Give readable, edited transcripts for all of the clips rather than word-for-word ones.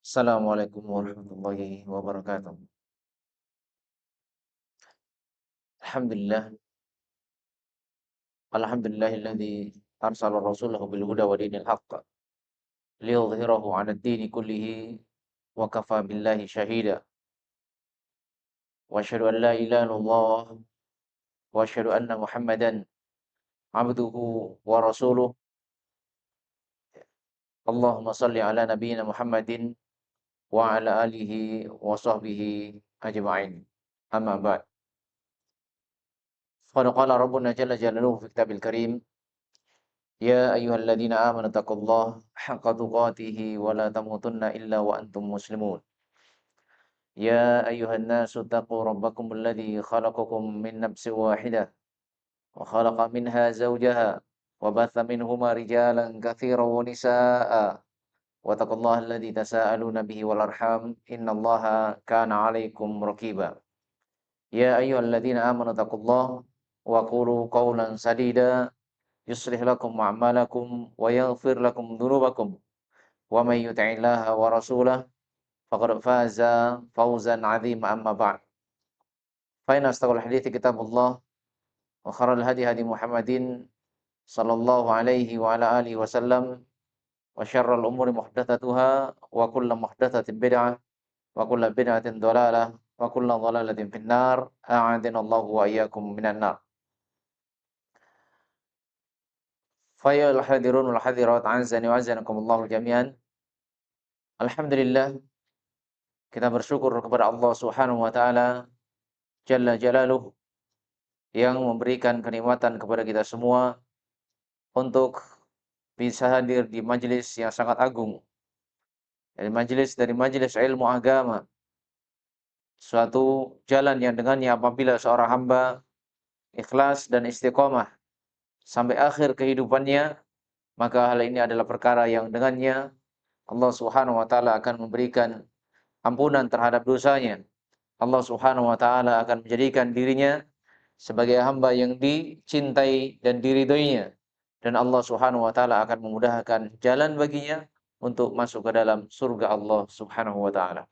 Assalamualaikum warahmatullahi wabarakatuh. Alhamdulillah, alhamdulillahilladzi arsala rasulahu bil huda wa dinil haqq liyudhhirahu 'ala ad-dini kullihi wa kafa billahi shahida. Wa asyhadu an la ilaha illallah wa asyhadu anna Muhammadan abduhu wa rasuluh. Allahumma shalli ala nabiyyina Muhammadin wa ala alihi wa sahbihi ajma'in. Amma ba'd. Qad qala rabbuna jalla jalaluhu fi kitabil karim. Ya ayyuhalladzina amanu taqullaha haqqa tuqatih wa la tamutunna illa wa antum muslimun. Ya ayyuhan nasu taqu rabbakumul ladzi khalaqakum min nafsin wahidah wa khalaqa minha zawjaha wa batha minhuma rijalan katsiran wa nisaa'a wa taqullaha alladzi tasaaluna bihi wal arham innallaha kana 'alaikum raqiba. Ya ayyuhalladzina amanu taqullaha wa qulu qawlan sadida yuslih lakum a'malakum wa yaghfir lakum dhunubakum wa may yuti'illaha wa rasulahu faqad faza fawzan 'azima amma ba'd. Fa inna astaqal hadithi kitabullah wa khairal hadi hadi Muhammadin sallallahu alaihi wa ala alihi wasallam wa syarral umuri muhdatsatuha wa kullu muhdatsatin bid'ah wa kullu bid'atin dhalalah wa kullu dhalalatin finnar a'adana Allahu wa iyyakum minan nar. Fa ya al hadirun wal hadirat azani wa azanakumullahu jami'an. Alhamdulillah, kita bersyukur kepada Allah Subhanahu wa taala jalla jalaluhu yang memberikan kenikmatan kepada kita semua untuk bisa hadir di majelis yang sangat agung, dari majelis ilmu agama, suatu jalan yang dengannya apabila seorang hamba ikhlas dan istiqomah sampai akhir kehidupannya, maka hal ini adalah perkara yang dengannya Allah Subhanahu wa taala akan memberikan ampunan terhadap dosanya. Allah Subhanahu wa taala akan menjadikan dirinya sebagai hamba yang dicintai dan diridhoinya, dan Allah Subhanahu wa taala akan memudahkan jalan baginya untuk masuk ke dalam surga Allah Subhanahu wa taala.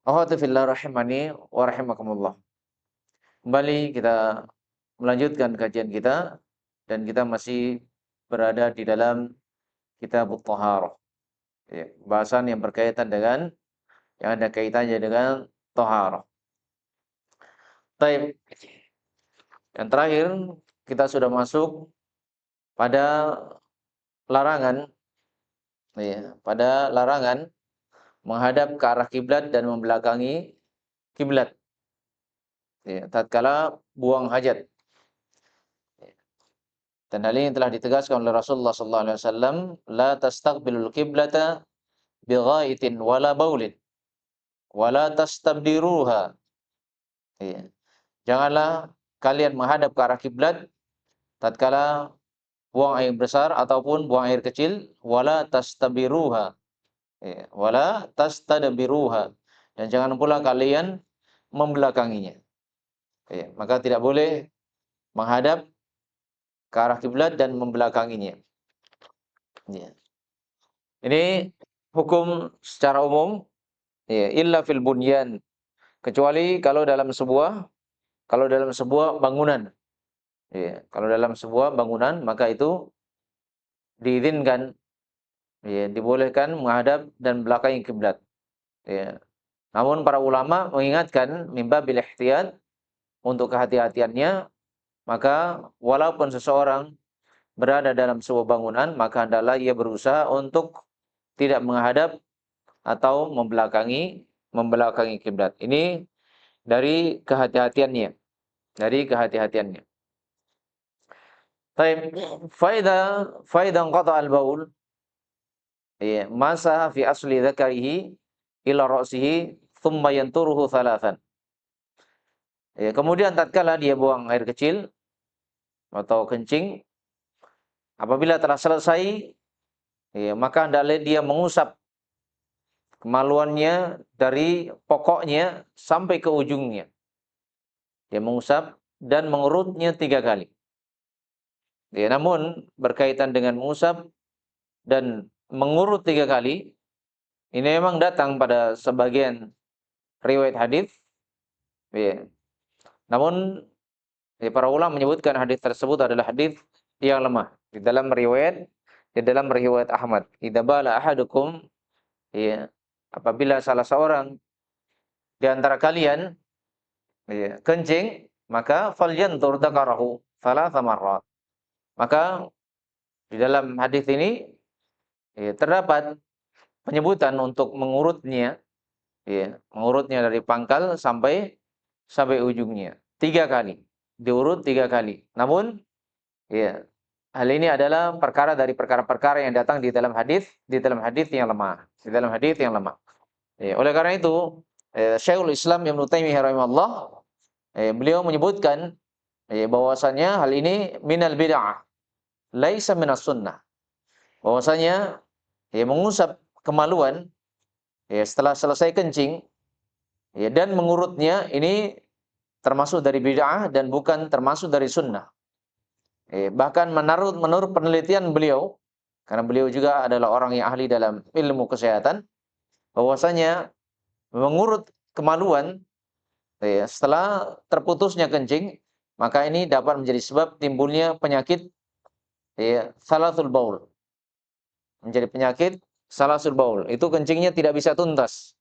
Akhwati fillah rahimani wa rahimakumullah. Kembali kita melanjutkan kajian kita dan kita masih berada di dalam Kitabut Thaharah. Ya, bahasan yang berkaitan dengan yang ada kaitannya dengan thaharah. Baik. Yang terakhir kita sudah masuk pada larangan, ya, pada larangan menghadap ke arah kiblat dan membelakangi kiblat, ya, tatkala buang hajat. Dan hal ini telah ditegaskan oleh Rasulullah sallallahu alaihi wasallam, la tastaqbilul qiblata bighaitin wala baulin wala tastabdiruha. Ya. Janganlah kalian menghadap ke arah kiblat tatkala buang air besar ataupun buang air kecil, wala tastabiruha, ya, wala tastadbiruha, dan jangan pula kalian membelakanginya. Ya, maka tidak boleh menghadap ke arah kiblat dan membelakanginya. Ya. Ini hukum secara umum, ya, illa fil bunyan, kecuali kalau dalam sebuah bangunan. Ya, kalau dalam sebuah bangunan maka itu diizinkan, ya, dibolehkan menghadap dan belakangi kiblat. Ya. Namun para ulama mengingatkan mimba bil ihtiyat, untuk kehati-hatiannya, maka walaupun seseorang berada dalam sebuah bangunan, maka hendaklah ia berusaha untuk tidak menghadap atau membelakangi kiblat. Ini dari kehati-hatiannya, dari kehati-hatiannya. Baik, faida qata al-baul, ya, masaha fi asli dzakarihi ila ra'sihi thumma yanturuhu thalathan. Ya, kemudian tatkala dia buang air kecil atau kencing, apabila telah selesai, ya, maka hendaklah dia mengusap kemaluannya dari pokoknya sampai ke ujungnya. Dia mengusap dan mengerutnya 3 kali. Ya, namun berkaitan dengan mengusap dan mengurut 3 kali, ini memang datang pada sebagian riwayat hadis, ya. Namun para ulama menyebutkan hadis tersebut adalah hadis yang lemah. Di dalam riwayat Ahmad, idza bala ahadukum, ya, apabila salah seorang di antara kalian, ya, kencing, maka falyantur dzakarahu thalatha marrat. Maka di dalam hadis ini, ya, terdapat penyebutan untuk mengurutnya, ya, mengurutnya dari pangkal sampai ujungnya 3 kali, diurut 3 kali. Namun, ya, hal ini adalah perkara dari perkara-perkara yang datang di dalam hadis yang lemah, Ya, oleh karena itu, Syekhul Islam Ibnu Taimiyah rahimahullah, beliau menyebutkan, bahwasanya hal ini minal bid'ah, laisa minas sunnah. Bahwasanya, mengusap kemaluan, setelah selesai kencing, dan mengurutnya ini termasuk dari bid'ah dan bukan termasuk dari sunnah. Bahkan menurut penelitian beliau, karena beliau juga adalah orang yang ahli dalam ilmu kesehatan, bahwasanya mengurut kemaluan, setelah terputusnya kencing, maka ini dapat menjadi sebab timbulnya penyakit, salasul baul. Menjadi penyakit salasul baul. Itu kencingnya tidak bisa tuntas.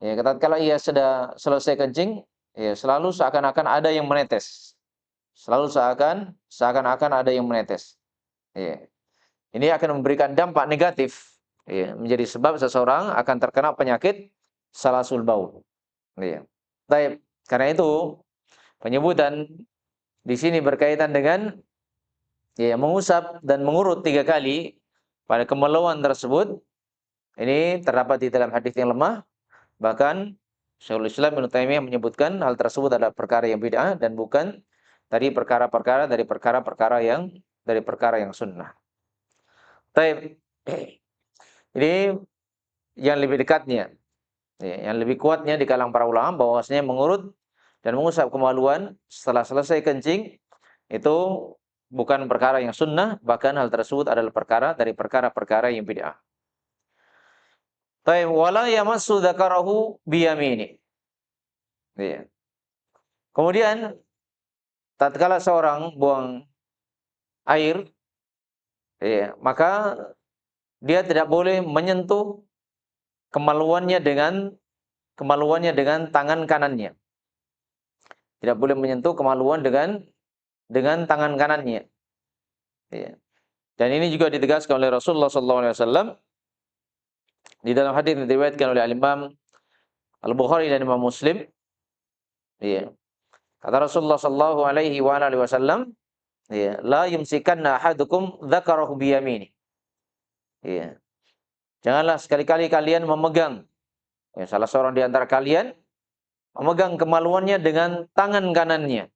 Tatkala ia sudah selesai kencing, selalu seakan-akan ada yang menetes. Selalu seakan-akan ada yang menetes. Ya. Ini akan memberikan dampak negatif, menjadi sebab seseorang akan terkena penyakit salasul baul. Ya. Baik, karena itu penyebutan di sini berkaitan dengan, mengusap dan mengurut 3 kali pada kemaluan tersebut. Ini terdapat di dalam hadis yang lemah. Bahkan Syekhul Islam Ibnu Taimiyah menyebutkan hal tersebut adalah perkara yang bid'ah dan bukan dari perkara-perkara yang sunnah. Baik. Ini yang lebih dekatnya, yang lebih kuatnya di kalangan para ulama, bahwasanya mengurut dan mengusap kemaluan setelah selesai kencing itu bukan perkara yang sunnah, bahkan hal tersebut adalah perkara dari perkara-perkara yang bid'ah. Baik, wala yamassu dzakarahu biyamini. Ya. Kemudian tatkala seorang buang air, maka dia tidak boleh menyentuh kemaluannya dengan tangan kanannya. Tidak boleh menyentuh kemaluan dengan tangan kanannya. Ya. Dan ini juga ditegaskan oleh Rasulullah SAW di dalam hadis yang diriwayatkan oleh Imam Al-Bukhari dan Imam Muslim. Ya. Kata Rasulullah SAW, la yumsikanna ahadukum dzakarahu biyamini. Ya. Janganlah sekali-kali kalian memegang, salah seorang di antara kalian memegang kemaluannya dengan tangan kanannya.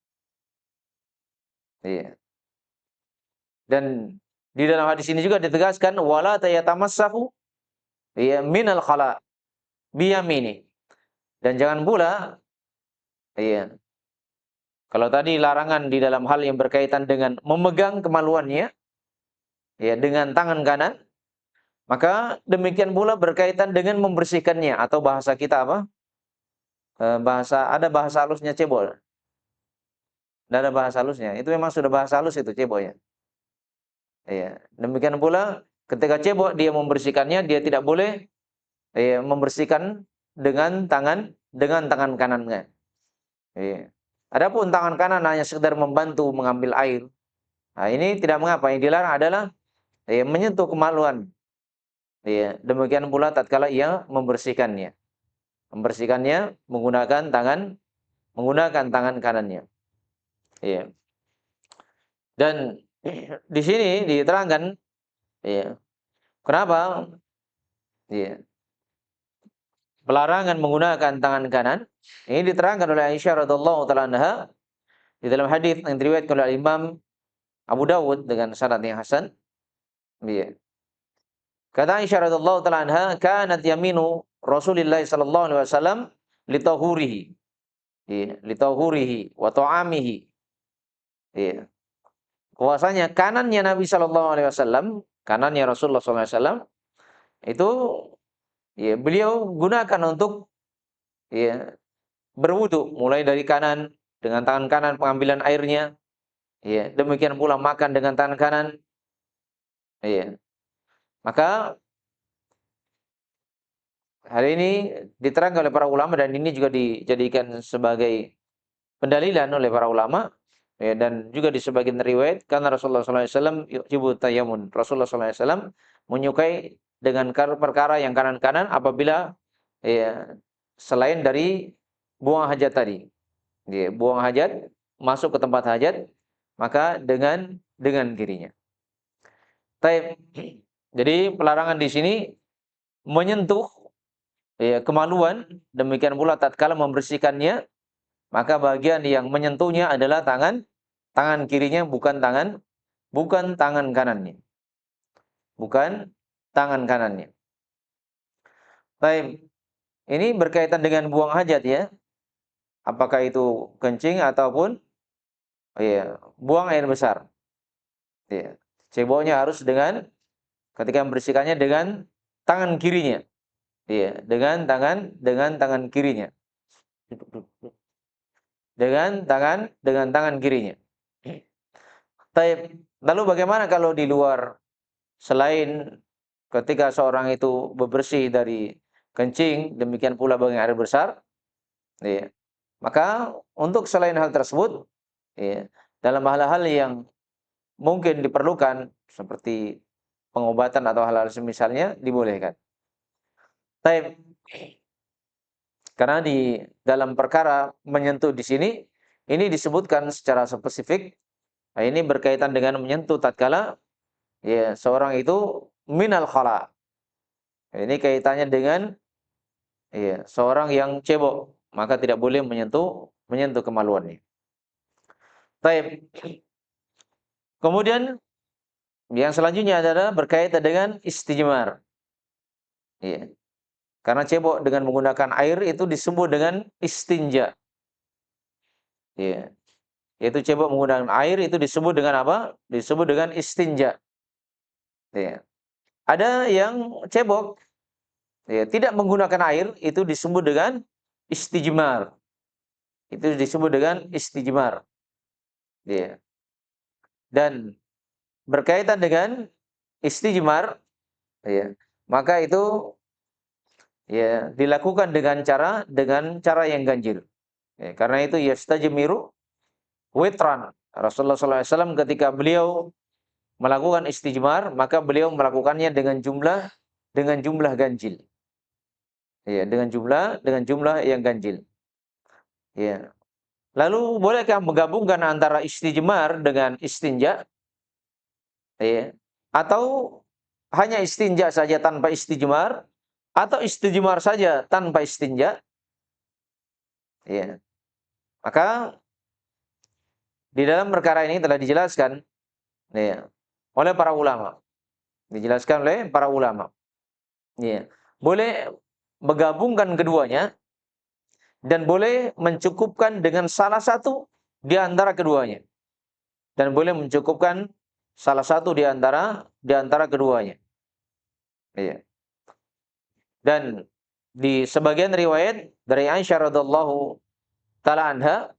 Ya. Dan di dalam hadis ini juga ditegaskan wala tayatamassahu, minal khala biyamini. Dan jangan pula, kalau tadi larangan di dalam hal yang berkaitan dengan memegang kemaluannya, dengan tangan kanan, maka demikian pula berkaitan dengan membersihkannya, atau bahasa kita apa? Ada bahasa halusnya cebol. Tidak ada bahasa halusnya. Itu memang sudah bahasa halus itu cebol ya. Demikian pula ketika cebok dia membersihkannya, dia tidak boleh membersihkan dengan tangan kanannya. Adapun tangan kanan hanya sekedar membantu mengambil air. Nah, ini tidak mengapa. Yang dilarang adalah menyentuh kemaluan. Demikian pula tatkala ia membersihkannya. Membersihkannya menggunakan tangan kanannya. Dan di sini diterangkan, kenapa pelarangan menggunakan tangan kanan. Ini diterangkan oleh Aisyah radhiyallahu taala anha di dalam hadis yang diriwayatkan oleh Imam Abu Dawud dengan sanad yang hasan. Kata Aisyah radhiyallahu taala anha, kanat yaminu Rasulillah sallallahu alaihi wasallam litahurihi wa ta'amihi. Bahwasanya kanannya Nabi sallallahu alaihi wasallam, kanannya Rasulullah sallallahu alaihi wasallam itu ya, beliau gunakan untuk ya berwudu, mulai dari kanan dengan tangan kanan pengambilan airnya, ya, demikian pula makan dengan tangan kanan, ya. Maka hal ini diterangkan oleh para ulama dan ini juga dijadikan sebagai pendalilan oleh para ulama, ya, dan juga di sebagian riwayat karena Rasulullah SAW yuhibbu tayammun. Rasulullah SAW menyukai dengan perkara yang kanan-kanan apabila ya selain dari buang hajat tadi. Ya, buang hajat, masuk ke tempat hajat, maka dengan kirinya. Taib. Jadi pelarangan di sini menyentuh ya kemaluan, demikian pula tatkala membersihkannya, maka bagian yang menyentuhnya adalah tangan kirinya, bukan tangan kanannya. Bukan tangan kanannya. Baik. Ini berkaitan dengan buang hajat ya. Apakah itu kencing ataupun ya, buang air besar. Ya. Ceboknya harus ketika membersihkannya dengan tangan kirinya. Ya, dengan tangan kirinya. Dengan tangan kirinya. Baik. Lalu bagaimana kalau di luar, selain ketika seorang itu bebersih dari kencing, demikian pula buang air besar, ya. Maka untuk selain hal tersebut, ya, dalam hal-hal yang mungkin diperlukan seperti pengobatan atau hal-hal semisalnya dibolehkan. Baik. Karena di dalam perkara menyentuh di sini ini disebutkan secara spesifik. Nah, ini berkaitan dengan menyentuh tatkala ya seorang itu minal khala. Ini kaitannya dengan ya seorang yang cebok, maka tidak boleh menyentuh kemaluannya. Baik. Kemudian yang selanjutnya adalah berkaitan dengan istijmar. Ya. Karena cebok dengan menggunakan air itu disebut dengan istinja. Ya. Yaitu cebok menggunakan air itu disebut dengan apa? Disebut dengan istinja. Ya. Ada yang cebok ya, tidak menggunakan air itu disebut dengan istijmar. Itu disebut dengan istijmar. Ya. Dan berkaitan dengan istijmar, ya, maka itu ya dilakukan dengan cara yang ganjil. Ya, karena itu yastajmiru witran. Rasulullah SAW ketika beliau melakukan istijmar, maka beliau melakukannya dengan jumlah ganjil. Ya, dengan jumlah yang ganjil. Ya. Lalu bolehkah menggabungkan antara istijmar dengan istinja? Ya. Atau hanya istinja saja tanpa istijmar, atau istijmar saja tanpa istinja? Ya. Maka di dalam perkara ini telah dijelaskan ya, oleh para ulama. Dijelaskan oleh para ulama. Ya. Boleh menggabungkan keduanya dan boleh mencukupkan dengan salah satu di antara keduanya. Dan boleh mencukupkan salah satu di antara keduanya. Ya. Dan di sebagian riwayat dari Aisyah radhiallahu taala anha,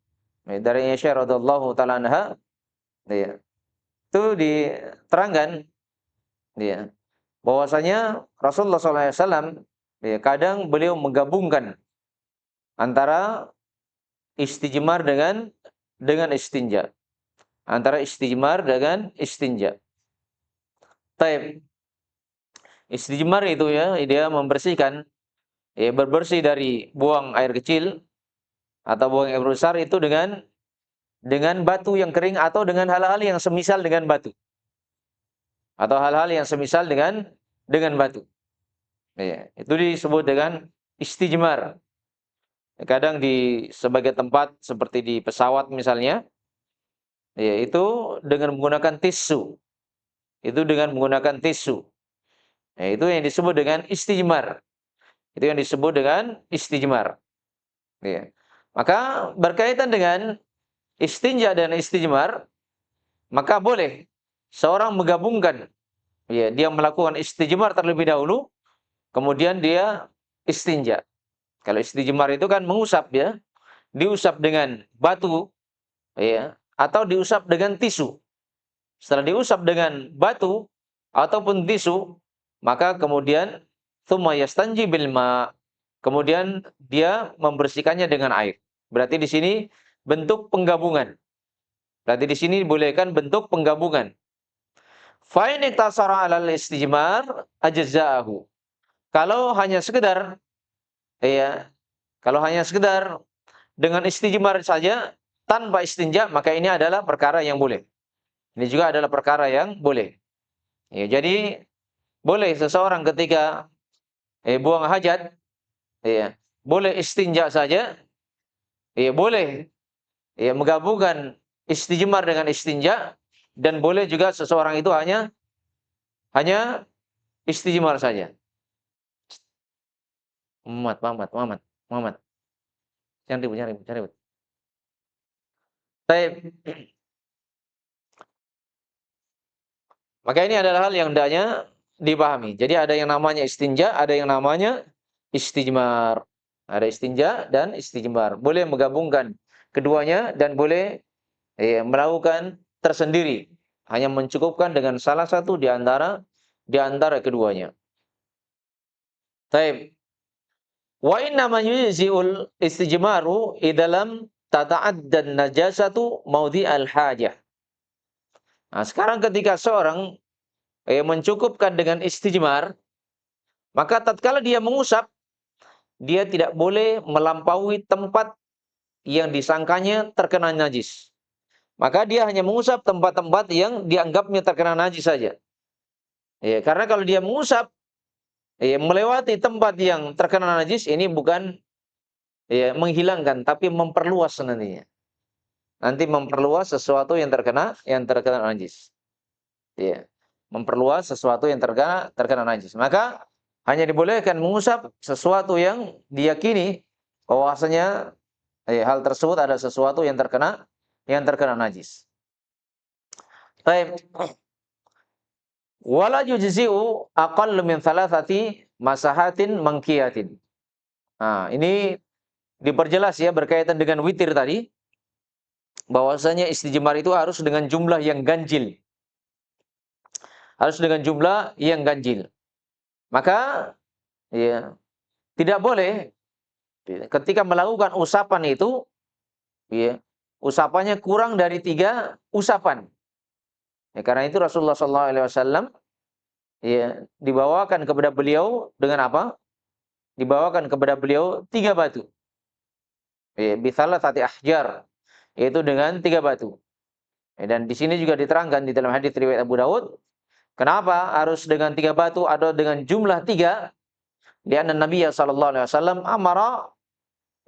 ya, itu diterangkan ya, bahwasanya Rasulullah SAW ya, kadang beliau menggabungkan antara istijmar dengan istinja. Antara istijmar dengan istinja. Taib. Istijmar itu ya, dia membersihkan, ya, berbersih dari buang air kecil atau buang air besar itu dengan batu yang kering atau dengan hal-hal yang semisal dengan batu. Atau hal-hal yang semisal dengan batu. Ya, itu disebut dengan istijmar. Kadang di sebagai tempat seperti di pesawat misalnya, ya, itu dengan menggunakan tisu. Itu dengan menggunakan tisu. Nah, itu yang disebut dengan istijmar. Itu yang disebut dengan istijmar. Ya. Maka berkaitan dengan istinja dan istijmar, maka boleh seorang menggabungkan. Ya, dia melakukan istijmar terlebih dahulu, kemudian dia istinja. Kalau istijmar itu kan mengusap ya, diusap dengan batu ya, atau diusap dengan tisu. Setelah diusap dengan batu ataupun tisu, maka kemudian tsumma yastanji bil ma. Kemudian dia membersihkannya dengan air. Berarti di sini bentuk penggabungan. Berarti di sini dibolehkan bentuk penggabungan. Fa in iktasara 'alal istijmar ajza'ahu. Kalau hanya sekedar ya, kalau hanya sekedar dengan istijmar saja tanpa istinja, maka ini adalah perkara yang boleh. Ini juga adalah perkara yang boleh. Ya, jadi boleh seseorang ketika buang hajat, ya, boleh istinja saja, ya, boleh ya menggabungkan istijmar dengan istinja, dan boleh juga seseorang itu hanya istijmar saja. Muhammad, Muhammad, Muhammad, Muhammad. Jangan ribut, jangan ribut, jangan ribut. Baik. Maka ini adalah hal yang hendaknya dipahami. Jadi ada yang namanya istinja, ada yang namanya istijmar. Ada istinja dan istijmar. Boleh menggabungkan keduanya dan boleh melakukan tersendiri. Hanya mencukupkan dengan salah satu di antara keduanya. Taib. Wa inna ma yujzi'ul istijmaru idalam tata'addan najasatu maudhi'al hajah. Nah, sekarang ketika seorang mencukupkan dengan istijmar, maka tatkala dia mengusap, dia tidak boleh melampaui tempat yang disangkanya terkena najis. Maka dia hanya mengusap tempat-tempat yang dianggapnya terkena najis saja. Ya, karena kalau dia mengusap melewati tempat yang terkena najis, ini bukan menghilangkan, tapi memperluas nantinya. Nanti memperluas sesuatu yang terkena najis. Ya, memperluas sesuatu yang terkena najis. Maka hanya dibolehkan mengusap sesuatu yang diyakini bahwasanya hal tersebut ada sesuatu yang terkena najis. Baik. Wala yujzi'u aqall min thalathati masahatin mangkiyatin. Nah, ini diperjelas ya berkaitan dengan witir tadi, bahwasanya istijmar itu harus dengan jumlah yang ganjil. Harus dengan jumlah yang ganjil. Maka ya, tidak boleh ketika melakukan usapan itu ya, usapannya kurang dari 3 usapan. Ya, karena itu Rasulullah SAW ya, dibawakan kepada beliau dengan apa? Dibawakan kepada beliau 3 batu. Ya, bithalatati ahjar, yaitu dengan 3 batu. Ya, dan di sini juga diterangkan di dalam hadis riwayat Abu Daud, kenapa harus dengan 3 batu atau dengan jumlah 3? Lianna Nabi sallallahu alaihi wasallam amara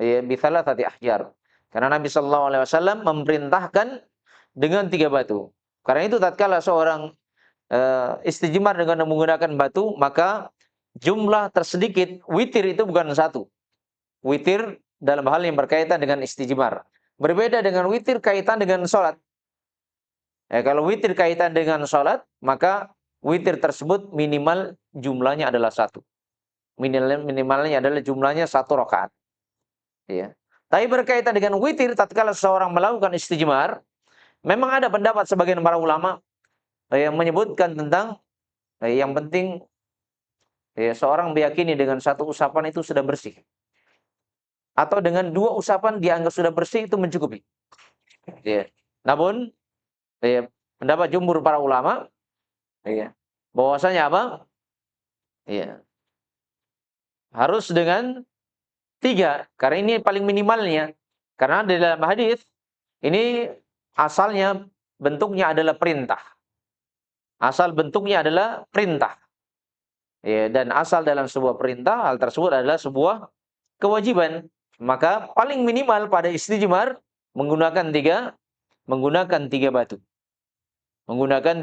ya, bithalatati ahjar. Karena Nabi sallallahu alaihi wasallam memerintahkan dengan 3 batu. Karena itu tatkala seorang istijmar dengan menggunakan batu, maka jumlah tersedikit witir itu bukan 1. Witir dalam hal yang berkaitan dengan istijmar. Berbeda dengan witir kaitan dengan sholat. Kalau witir kaitan dengan sholat, maka witir tersebut minimal jumlahnya adalah 1. Minimalnya adalah jumlahnya 1 rakaat. Ya. Tapi berkaitan dengan witir, tatkala seorang melakukan istijmar, memang ada pendapat sebagian para ulama yang menyebutkan tentang yang penting seorang meyakini dengan 1 usapan itu sudah bersih. Atau dengan 2 usapan dianggap sudah bersih, itu mencukupi. Ya. Namun pendapat jumhur para ulama bahwasanya apa? Ya. Harus dengan 3, karena ini paling minimalnya. Karena di dalam hadis ini asalnya bentuknya adalah perintah. Asal bentuknya adalah perintah. Ya, dan asal dalam sebuah perintah, hal tersebut adalah sebuah kewajiban. Maka paling minimal pada istijmar menggunakan 3 batu. Menggunakan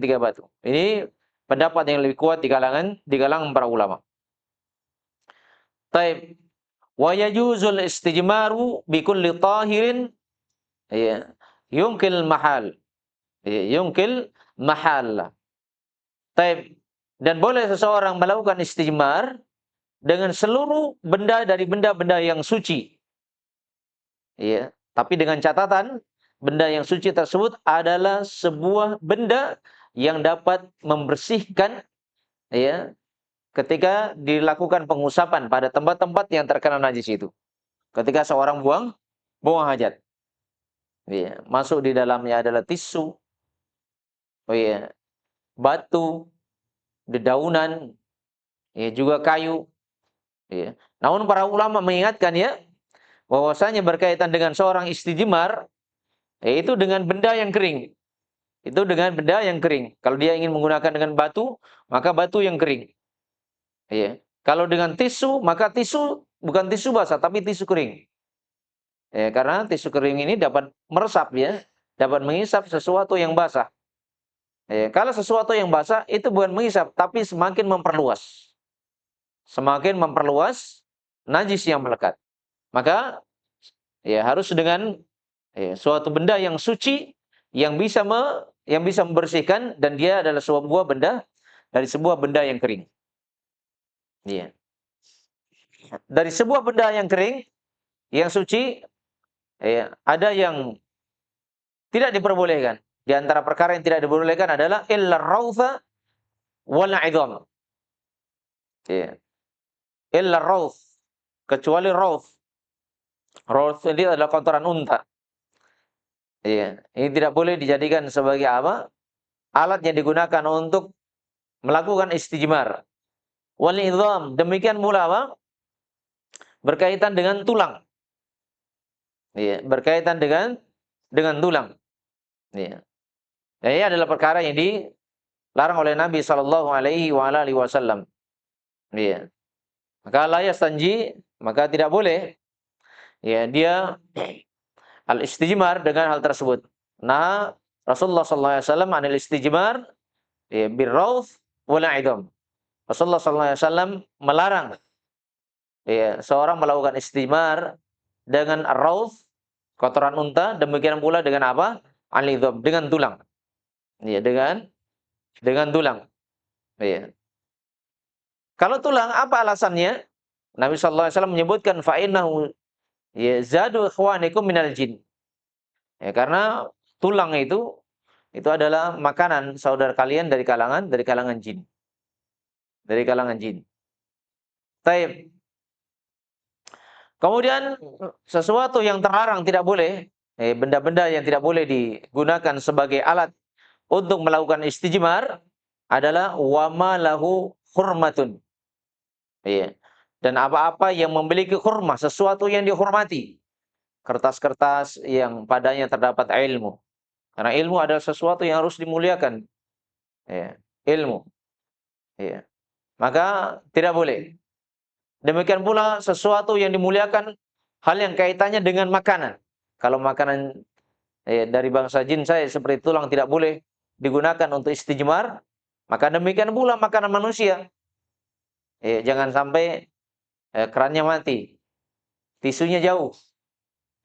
tiga batu. Ini pendapat yang lebih kuat di kalangan para ulama. Taib. Wa yajuzul istijmaru bi kulli tahirin ya, yungkil mahal. Ya, yungkil mahal. Taib. Dan boleh seseorang melakukan istijmar dengan seluruh benda dari benda-benda yang suci. Ya, tapi dengan catatan benda yang suci tersebut adalah sebuah benda yang dapat membersihkan, ya, ketika dilakukan pengusapan pada tempat-tempat yang terkena najis itu. Ketika seorang buang hajat. Ya, masuk di dalamnya adalah tisu, oh ya, batu, dedaunan, ya, juga kayu. Ya. Namun para ulama mengingatkan, ya, bahwasanya berkaitan dengan seorang istijmar, yaitu dengan benda yang kering. Itu dengan benda yang kering. Kalau dia ingin menggunakan dengan batu, maka batu yang kering. Ya. Kalau dengan tisu, maka tisu bukan tisu basah, tapi tisu kering. Ya, karena tisu kering ini dapat meresap, ya, dapat mengisap sesuatu yang basah. Ya, kalau sesuatu yang basah itu bukan mengisap, tapi semakin memperluas najis yang melekat. Maka, ya, harus dengan, ya, suatu benda yang suci yang bisa membersihkan, dan dia adalah sebuah benda dari sebuah benda yang kering. Ya. Dari sebuah benda yang kering, yang suci, ya, ada yang tidak diperbolehkan. Di antara perkara yang tidak diperbolehkan adalah illa rautha wal idham. Ya. Illa rauth, kecuali rauth. Rauth ini adalah kotoran unta. Iya, ini tidak boleh dijadikan sebagai apa? Alat yang digunakan untuk melakukan istijmar. Wal idham, demikian pula apa? Berkaitan dengan tulang. Iya, berkaitan dengan tulang. Iya. Dan ini adalah perkara yang dilarang oleh Nabi sallallahu alaihi wasallam. Iya. Maka la yastanji, maka tidak boleh, ya, dia al-istijmar dengan hal tersebut. Nah, Rasulullah sallallahu alaihi wasallam anil istijmar, ya, birrauth wal idham. Rasulullah sallallahu alaihi wasallam melarang, ya, seorang melakukan istijmar dengan ar-rauth, kotoran unta, demikian pula dengan apa? Al-idham, dengan tulang. Ya, dengan tulang. Ya. Kalau tulang, apa alasannya? Nabi sallallahu alaihi wasallam menyebutkan fa innahu yazadu ikhwanikum minal jin. Ya, karena tulang itu adalah makanan saudara kalian dari kalangan jin. Dari kalangan jin. Taib. Kemudian sesuatu yang terlarang tidak boleh, benda-benda yang tidak boleh digunakan sebagai alat untuk melakukan istijmar adalah wama lahu hurmatun. Iya. Dan apa-apa yang memiliki hurmah, sesuatu yang dihormati. Kertas-kertas yang padanya terdapat ilmu. Karena ilmu adalah sesuatu yang harus dimuliakan. Ya, ilmu. Ya. Maka tidak boleh. Demikian pula sesuatu yang dimuliakan, hal yang kaitannya dengan makanan. Kalau makanan, dari bangsa jin saya seperti tulang tidak boleh digunakan untuk istijmar, maka demikian pula makanan manusia. Jangan sampai kerannya mati, tisunya jauh,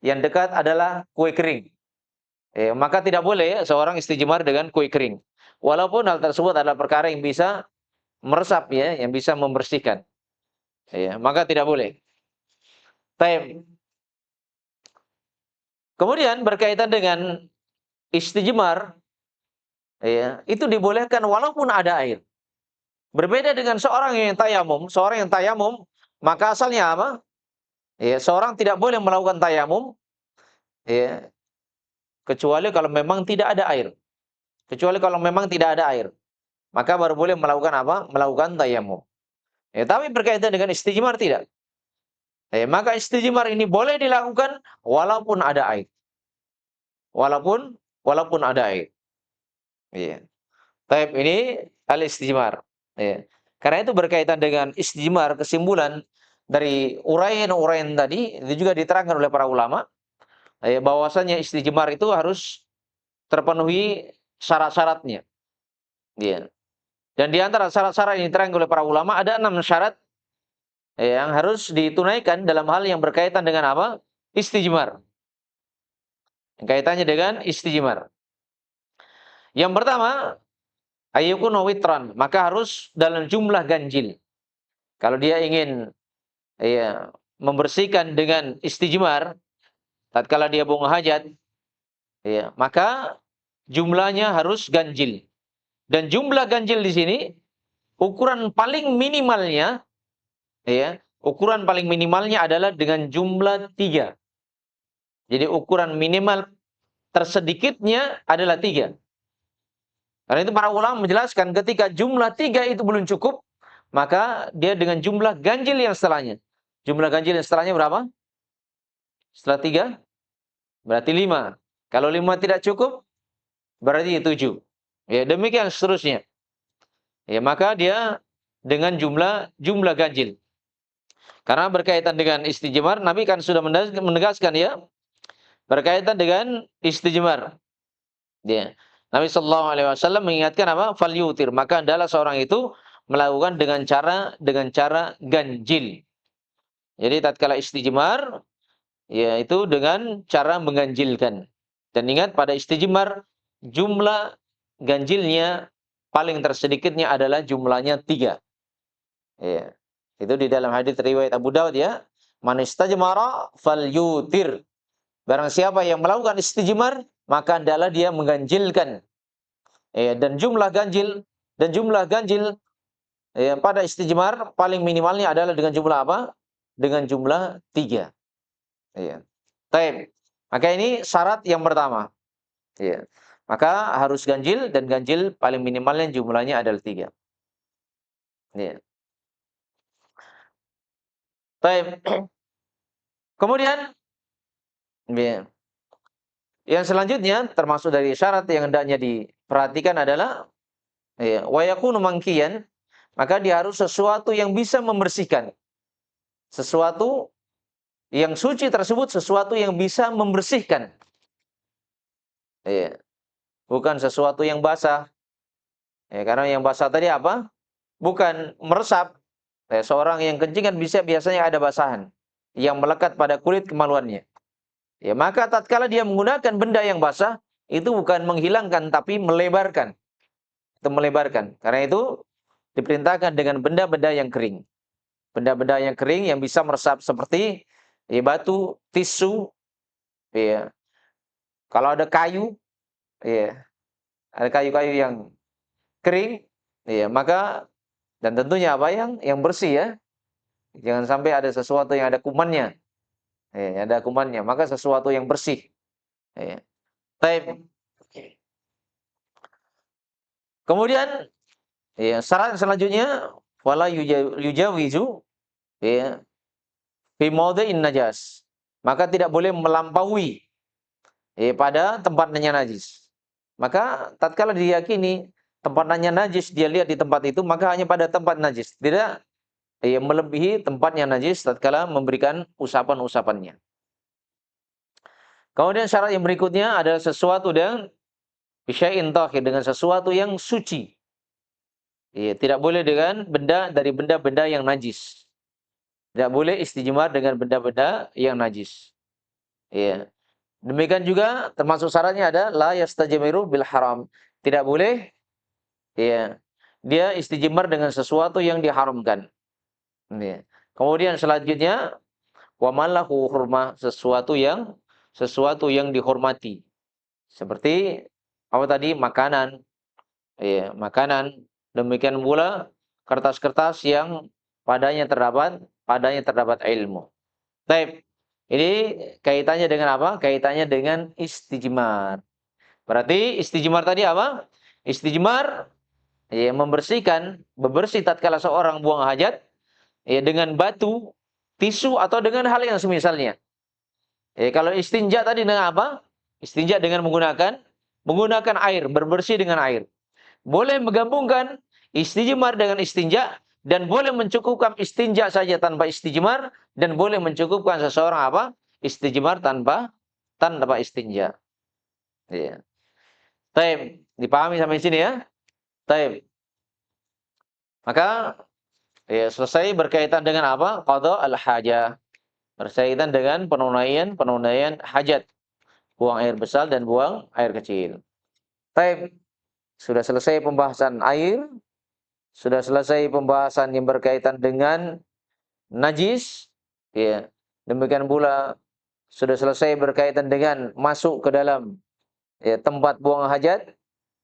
yang dekat adalah kue kering. Maka tidak boleh seorang istijmar dengan kue kering. Walaupun hal tersebut adalah perkara yang bisa meresap, ya, yang bisa membersihkan. Maka tidak boleh. Taib. Kemudian berkaitan dengan istijmar, ya, itu dibolehkan walaupun ada air. Berbeda dengan seorang yang tayamum, maka asalnya apa? Ya, seorang tidak boleh melakukan tayamum, ya, kecuali kalau memang tidak ada air. Kecuali kalau memang tidak ada air, maka baru boleh melakukan apa? Melakukan tayamum. Tapi berkaitan dengan istijmar tidak. Maka istijmar ini boleh dilakukan walaupun ada air. Walaupun ada air. Iya. Taib, ini al-istijmar. Ya. Karena itu berkaitan dengan istijmar, kesimpulan dari uraian-uraian tadi itu juga diterangkan oleh para ulama, bahwasanya istijmar itu harus terpenuhi syarat-syaratnya. Ya. Dan di antara syarat-syarat yang diterangkan oleh para ulama ada 6 syarat, yang harus ditunaikan dalam hal yang berkaitan dengan apa? Istijmar. Kaitannya dengan istijmar. Yang pertama, ayyukun witran, maka harus dalam jumlah ganjil. Kalau dia ingin membersihkan dengan istijmar tatkala dia buang hajat, maka jumlahnya harus ganjil. Dan jumlah ganjil di sini ukuran paling minimalnya, ukuran paling minimalnya adalah dengan jumlah 3. Jadi ukuran minimal tersedikitnya adalah 3. Karena itu para ulama menjelaskan ketika jumlah 3 itu belum cukup, maka dia dengan jumlah ganjil yang setelahnya. Jumlah ganjil yang setelahnya berapa? Setelah 3, berarti 5. Kalau 5 tidak cukup, berarti 7. Ya, demikian seterusnya. Ya, maka dia dengan jumlah ganjil. Karena berkaitan dengan istijmar, Nabi kan sudah menegaskan ya, berkaitan dengan istijmar. Ya. Nabi Shallallahu Alaihi Wasallam mengingatkan apa? Fal yutir. Maka adalah seorang itu melakukan dengan cara ganjil. Jadi tatkala istijmar, yaitu dengan cara mengganjilkan. Dan ingat pada istijmar jumlah ganjilnya paling tersedikitnya adalah jumlahnya 3. Ya. Itu di dalam hadis riwayat Abu Dawud ya. Man istajmara falyutir. Barang siapa yang melakukan istijmar, maka adalah dia mengganjilkan. Dan jumlah ganjil pada istijmar paling minimalnya adalah dengan jumlah apa? Dengan jumlah 3. Ya. Baik. Maka ini syarat yang pertama. Ya. Maka harus ganjil, dan ganjil paling minimalnya jumlahnya adalah 3. Ya. Baik. Kemudian yang selanjutnya termasuk dari syarat yang hendaknya diperhatikan adalah wa yakunu mangkiyan, maka dia harus sesuatu yang bisa membersihkan. Sesuatu yang suci tersebut sesuatu yang bisa membersihkan. Bukan sesuatu yang basah. Karena yang basah tadi apa? Bukan meresap. Seorang yang kencing kan biasanya ada basahan yang melekat pada kulit kemaluannya. Maka tatkala dia menggunakan benda yang basah, itu bukan menghilangkan tapi melebarkan. Itu melebarkan. Karena itu diperintahkan dengan benda-benda yang kering. Benda-benda yang kering yang bisa meresap seperti batu, tisu, kalau ada kayu, ada kayu-kayu yang kering, maka dan tentunya apa yang bersih ya. Jangan sampai ada sesuatu yang ada kumannya. Ada kumannya, maka sesuatu yang bersih. Taib. Kemudian syarat selanjutnya wala yujawizu fi mawdi'in najas. Maka tidak boleh melampaui pada tempatnya najis. Maka tatkala diyakini tempatnya najis, dia lihat di tempat itu, maka hanya pada tempat najis, tidak melebihi tempatnya najis tatkala memberikan usapan-usapannya. Kemudian syarat yang berikutnya adalah sesuatu dengan sesuatu yang suci. Tidak boleh dengan benda-benda yang najis. Tidak boleh istijmar dengan benda-benda yang najis. Demikian juga termasuk syaratnya ada la yastajmiru bil haram. Tidak boleh dia istijmar dengan sesuatu yang diharamkan. Kemudian selanjutnya wa malahu hurmah, sesuatu yang dihormati. Seperti apa tadi? Makanan. Makanan. Demikian pula kertas-kertas yang padanya terdapat ilmu. Baik. Ini kaitannya dengan apa? Kaitannya dengan istijmar. Berarti istijmar tadi apa? Istijmar membersih tatkala seorang buang hajat dengan batu, tisu atau dengan hal yang semisalnya. Kalau istinja tadi dengan apa? Istinja dengan menggunakan air, berbersih dengan air. Boleh menggabungkan istijmar dengan istinja, dan boleh mencukupkan istinja saja tanpa istijmar, dan boleh mencukupkan seseorang apa? Istijmar tanpa istinja. Taib, dipahami sampai sini ya? Taib. Maka selesai berkaitan dengan apa? Qada al-hajah. Berkaitan dengan penunaian hajat. Buang air besar dan buang air kecil. Taib. Sudah selesai pembahasan air. Sudah selesai pembahasan yang berkaitan dengan najis, ya. Demikian pula sudah selesai berkaitan dengan masuk ke dalam ya, tempat buang hajat,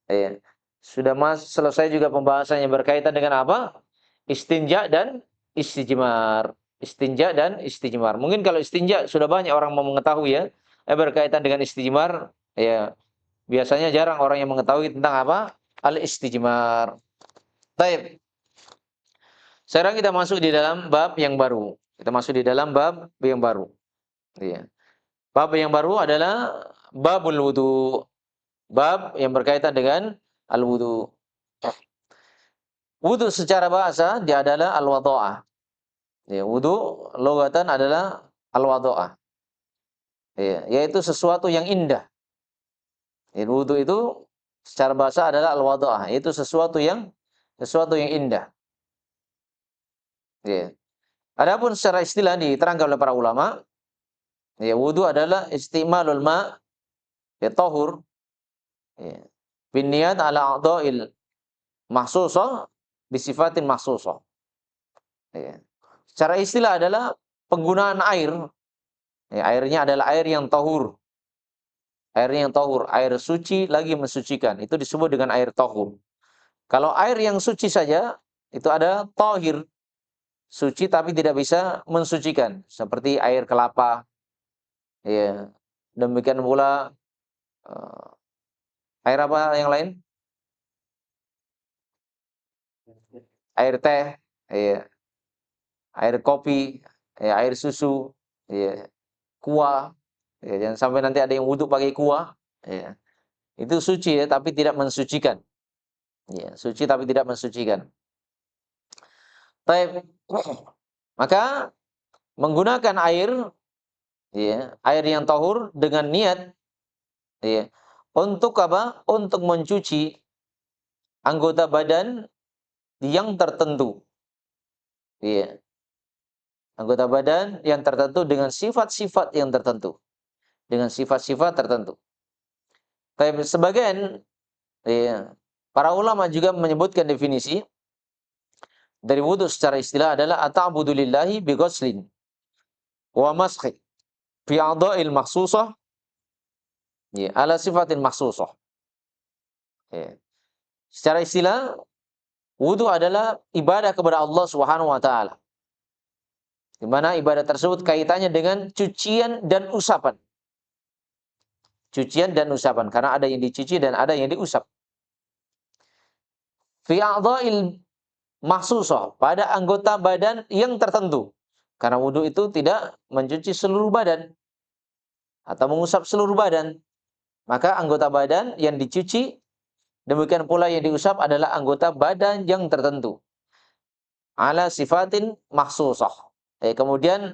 ya. Sudah selesai juga pembahasan yang berkaitan dengan apa? Istinja dan istijmar. Istinja dan istijmar. Mungkin kalau istinja sudah banyak orang mau mengetahui ya. Berkaitan dengan istijmar, ya biasanya jarang orang yang mengetahui tentang apa? Al-istijmar. Baik. Sekarang kita masuk di dalam bab yang baru. Kita masuk di dalam bab yang baru. Iya. Bab yang baru adalah babul wudu. Bab yang berkaitan dengan al-wudu. Wudu secara bahasa dia adalah al-wadha'ah. Ya, wudu logatan adalah al-wadha'ah. Ya, yaitu sesuatu yang indah. Ya, wudu itu secara bahasa adalah al-wadha'ah, yaitu sesuatu yang indah. Ya. Adapun secara istilah diterangkan oleh para ulama, ya wudu adalah istimalul ma ya tahur ya binniat ala a'dha'il mahsusah bisifatin mahsusah. Ya. Secara istilah adalah penggunaan air. Ya, airnya adalah air yang tahur. Airnya yang tahur, air suci lagi mensucikan. Itu disebut dengan air tahur. Kalau air yang suci saja itu ada tahir, suci tapi tidak bisa mensucikan, seperti air kelapa. Ya. Demikian pula air apa yang lain? Air teh, ya. Air kopi, ya, air susu, ya. Kuah. Ya, jangan sampai nanti ada yang wudhu pakai kuah. Ya. Itu suci ya, tapi tidak mensucikan. Ya, suci tapi tidak mensucikan. Baik. Maka menggunakan air, ya, air yang tahur dengan niat, ya, untuk apa? Untuk mencuci anggota badan yang tertentu. Ya. Anggota badan yang tertentu dengan sifat-sifat yang tertentu. Dengan sifat-sifat tertentu. Tapi sebagian ya, para ulama juga menyebutkan definisi dari wudhu secara istilah adalah ata'budu lillahi bi ghuslin wa maskhi fi a'dha'il makhsusah ya, ala sifatin makhsusah. Ya. Secara istilah wudhu adalah ibadah kepada Allah Subhanahu wa taala. Di mana ibadah tersebut kaitannya dengan cucian dan usapan. Cucian dan usapan karena ada yang dicuci dan ada yang diusap. Fi a'dha'il mahsusah, pada anggota badan yang tertentu. Karena wudhu itu tidak mencuci seluruh badan atau mengusap seluruh badan. Maka anggota badan yang dicuci, demikian pula yang diusap adalah anggota badan yang tertentu. Ala sifatin mahsusah. Kemudian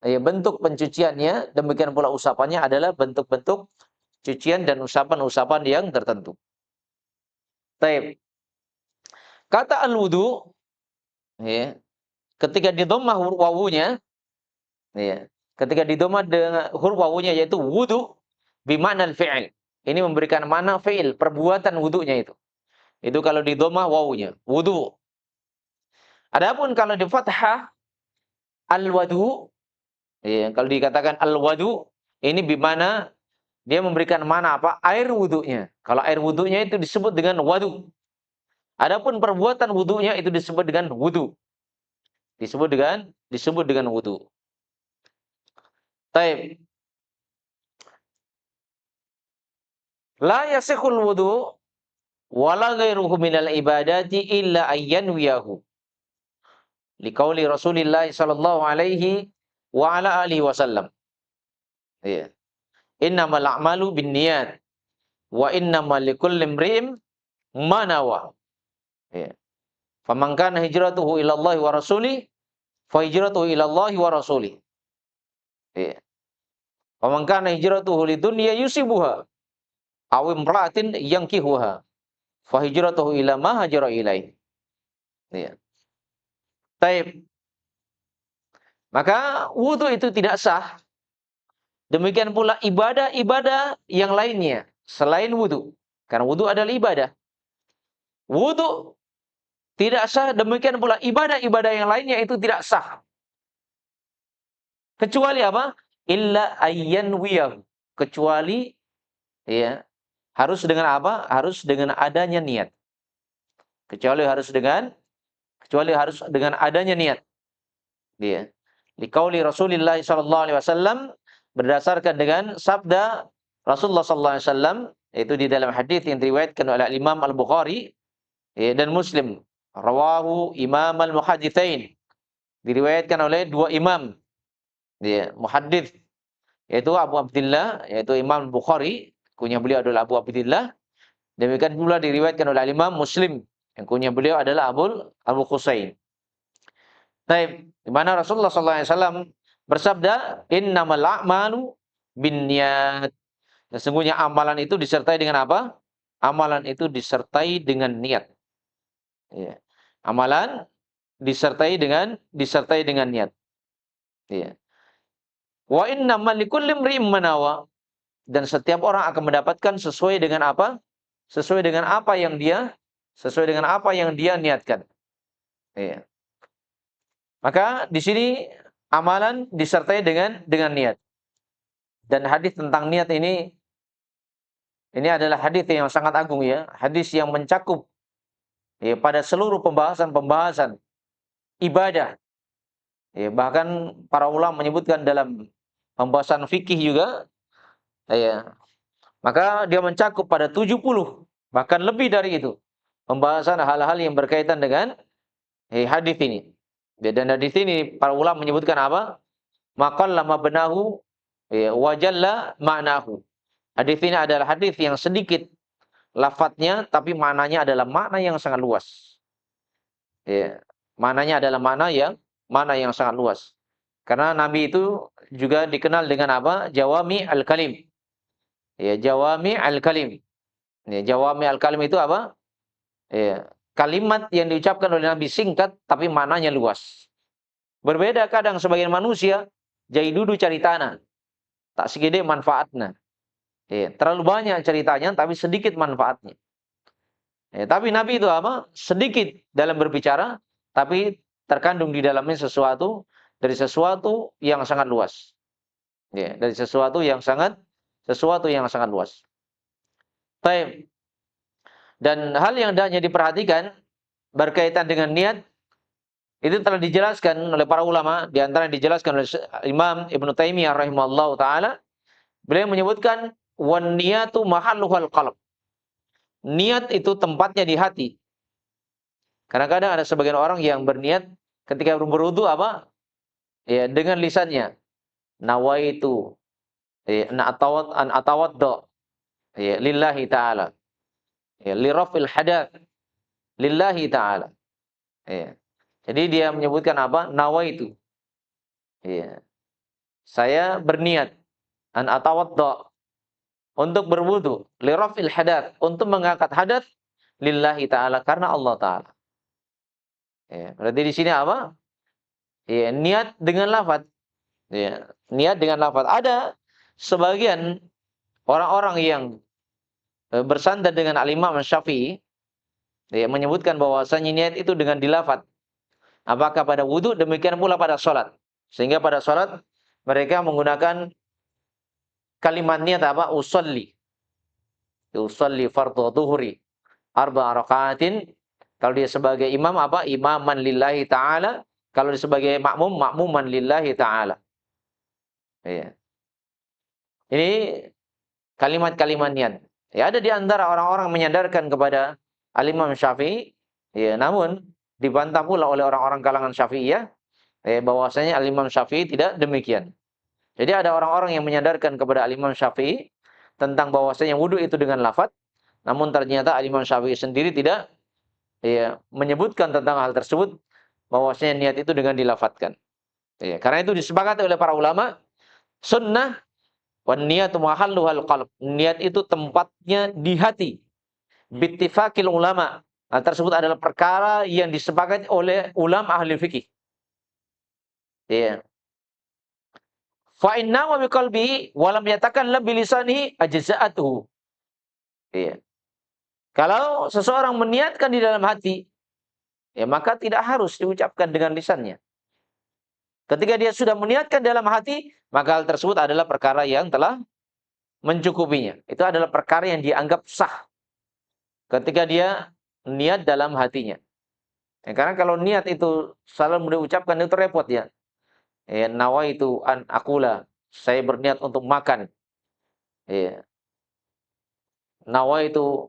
bentuk pencuciannya, demikian pula usapannya adalah bentuk-bentuk cucian dan usapan-usapan yang tertentu. Taib. Kata al-wudu, ya, ketika didomah wawunya, ya, ketika didomah dengan huruf wawunya yaitu wudu bima'na al-fi'il. Ini memberikan makna fi'il, perbuatan wudunya itu. Itu kalau didomah wawunya, wudu. Adapun kalau di fathah al-wadu, ya, kalau dikatakan al-wadu, ini bimana dia memberikan mana apa? Air wudunya. Kalau air wudunya itu disebut dengan wadu. Adapun perbuatan wudunya itu disebut dengan wudu. Disebut dengan wudu. Taib. La yasikhul wudu wala ghairuhu minal ibadati illa ayyanwiyahu. Liqauli Rasulillah sallallahu alaihi wa ala alihi wasallam. Ya. Innamal a'malu binniyat wa innamal likulli imri'in ma nawa. Ya. Faman kana hijratuhu ila Allah wa rasulih fa hijratuhu ila Allah wa rasulih. Ya. Faman kana hijratuhu lidunya yusibuha aw imra'atin yankihuha fa hijratuhu ila ma hajara ilaih. Ya. Taib. Maka wudu itu tidak sah. Demikian pula ibadah-ibadah yang lainnya selain wudu. Karena wudu adalah ibadah. Wudu tidak sah, demikian pula ibadah-ibadah yang lainnya itu tidak sah. Kecuali apa? Illa ayyanwiyahu. Kecuali ya, harus dengan apa? Harus dengan adanya niat. Kecuali harus dengan adanya niat. Ya. Liqauli Rasulillah sallallahu alaihi wasallam, berdasarkan dengan sabda Rasulullah sallallahu alaihi wasallam, itu di dalam hadis yang diriwayatkan oleh Imam Al-Bukhari ya, dan Muslim. Rawahu Imam Al-Muhadditsain. Diriwayatkan oleh dua imam ya, muhaddits, yaitu Abu Abdullah, yaitu Imam Bukhari, kunyah beliau adalah Abu Abdullah. Demikian pula diriwayatkan oleh Imam Muslim, yang kunyah beliau adalah Abu Husain. Baik, di mana Rasulullah SAW bersabda, innamal a'malu binniyat. Sesungguhnya amalan itu disertai dengan apa? Amalan itu disertai dengan niat. Ya. Amalan disertai dengan niat. Ya. Wa innamal likulli imri'in manawa. Dan setiap orang akan mendapatkan sesuai dengan apa? Sesuai dengan apa yang dia niatkan. Ya. Maka di sini amalan disertai dengan niat. Dan hadis tentang niat ini adalah hadis yang sangat agung ya, hadis yang mencakup ya pada seluruh pembahasan ibadah. Ya, bahkan para ulama menyebutkan dalam pembahasan fikih juga ya. Maka dia mencakup pada 70 bahkan lebih dari itu pembahasan hal-hal yang berkaitan dengan hadis ini. Dan hadis ini para ulama menyebutkan apa? Maqalla mabnahu wa jalla ma'nahu. Hadis ini adalah hadis yang sedikit lafadznya tapi maknanya adalah makna yang sangat luas. Ya, maknanya adalah makna yang sangat luas. Karena Nabi itu juga dikenal dengan apa? Jawami al-kalim. Ya, jawami al-kalim. Ya, jawami al-kalim itu apa? Ya, kalimat yang diucapkan oleh Nabi singkat tapi maknanya luas. Berbeda kadang sebagian manusia jai dudu cari tanah, tak segede manfaatnya. Ya, terlalu banyak ceritanya tapi sedikit manfaatnya. Ya, tapi Nabi itu apa? Sedikit dalam berbicara tapi terkandung di dalamnya sesuatu yang sangat luas. Ya, dari sesuatu yang sangat luas. Baik. Dan hal yang hendaknya diperhatikan berkaitan dengan niat itu telah dijelaskan oleh para ulama, di antara yang dijelaskan oleh Imam Ibnu Taimiyah rahimahullahu taala. Beliau menyebutkan wan niyatu mahalluhal qalb. Niat itu tempatnya di hati. Kadang-kadang ada sebagian orang yang berniat ketika berwudu apa? Ya, dengan lisannya. Nawaitu an atawadda ya lillahi taala. Ya, li raf'il hadath lillahi taala. Ya. Jadi dia menyebutkan apa? Nawaitu. Ya. Saya berniat an atawadda untuk berwudu, li raf'il hadath, untuk mengangkat hadas lillahi taala, karena Allah taala. Ya, berarti di sini apa? Ya, niat dengan lafaz. Ya, niat dengan lafaz. Ada sebagian orang-orang yang bersandar dengan Al-Imam Syafi'i ya, menyebutkan bahwasanya niat itu dengan dilafaz. Apakah pada wudu, demikian pula pada sholat. Sehingga pada sholat mereka menggunakan kalimat niat apa? Usolli fardhu dhuhri arba'a raka'atin. Kalau dia sebagai imam apa? Imaman lillahi ta'ala. Kalau dia sebagai makmum, makmuman lillahi ta'ala. Ya. Ini kalimat-kalimat niat. Ya, ada di antara orang-orang menyandarkan kepada Al-Imam Syafi'i, ya, namun dibantah pula oleh orang-orang kalangan Syafi'iyah bahwasanya Al-Imam Syafi'i tidak demikian. Jadi ada orang-orang yang menyandarkan kepada Al-Imam Syafi'i tentang bahwasanya wudu itu dengan lafaz, namun ternyata Al-Imam Syafi'i sendiri tidak menyebutkan tentang hal tersebut, bahwasanya niat itu dengan dilafadzkan. Ya, karena itu disepakati oleh para ulama, sunnah wan niyatu mahalluhal qalb. Niat itu tempatnya di hati. Bittifaqil ulama. Hal tersebut adalah perkara yang disepakati oleh ulama ahli fikih. Ya. Fa inna wa biqalbi wa lam yatakallam bilisani ajza'atuhu. Ya. Kalau seseorang meniatkan di dalam hati ya maka tidak harus diucapkan dengan lisannya. Ketika dia sudah meniatkan dalam hati, maka hal tersebut adalah perkara yang telah mencukupinya. Itu adalah perkara yang dianggap sah ketika dia niat dalam hatinya. Ya, karena kalau niat itu selalu diucapkan itu repot ya. Ya, nawaitu an akula, saya berniat untuk makan. Ya, nawaitu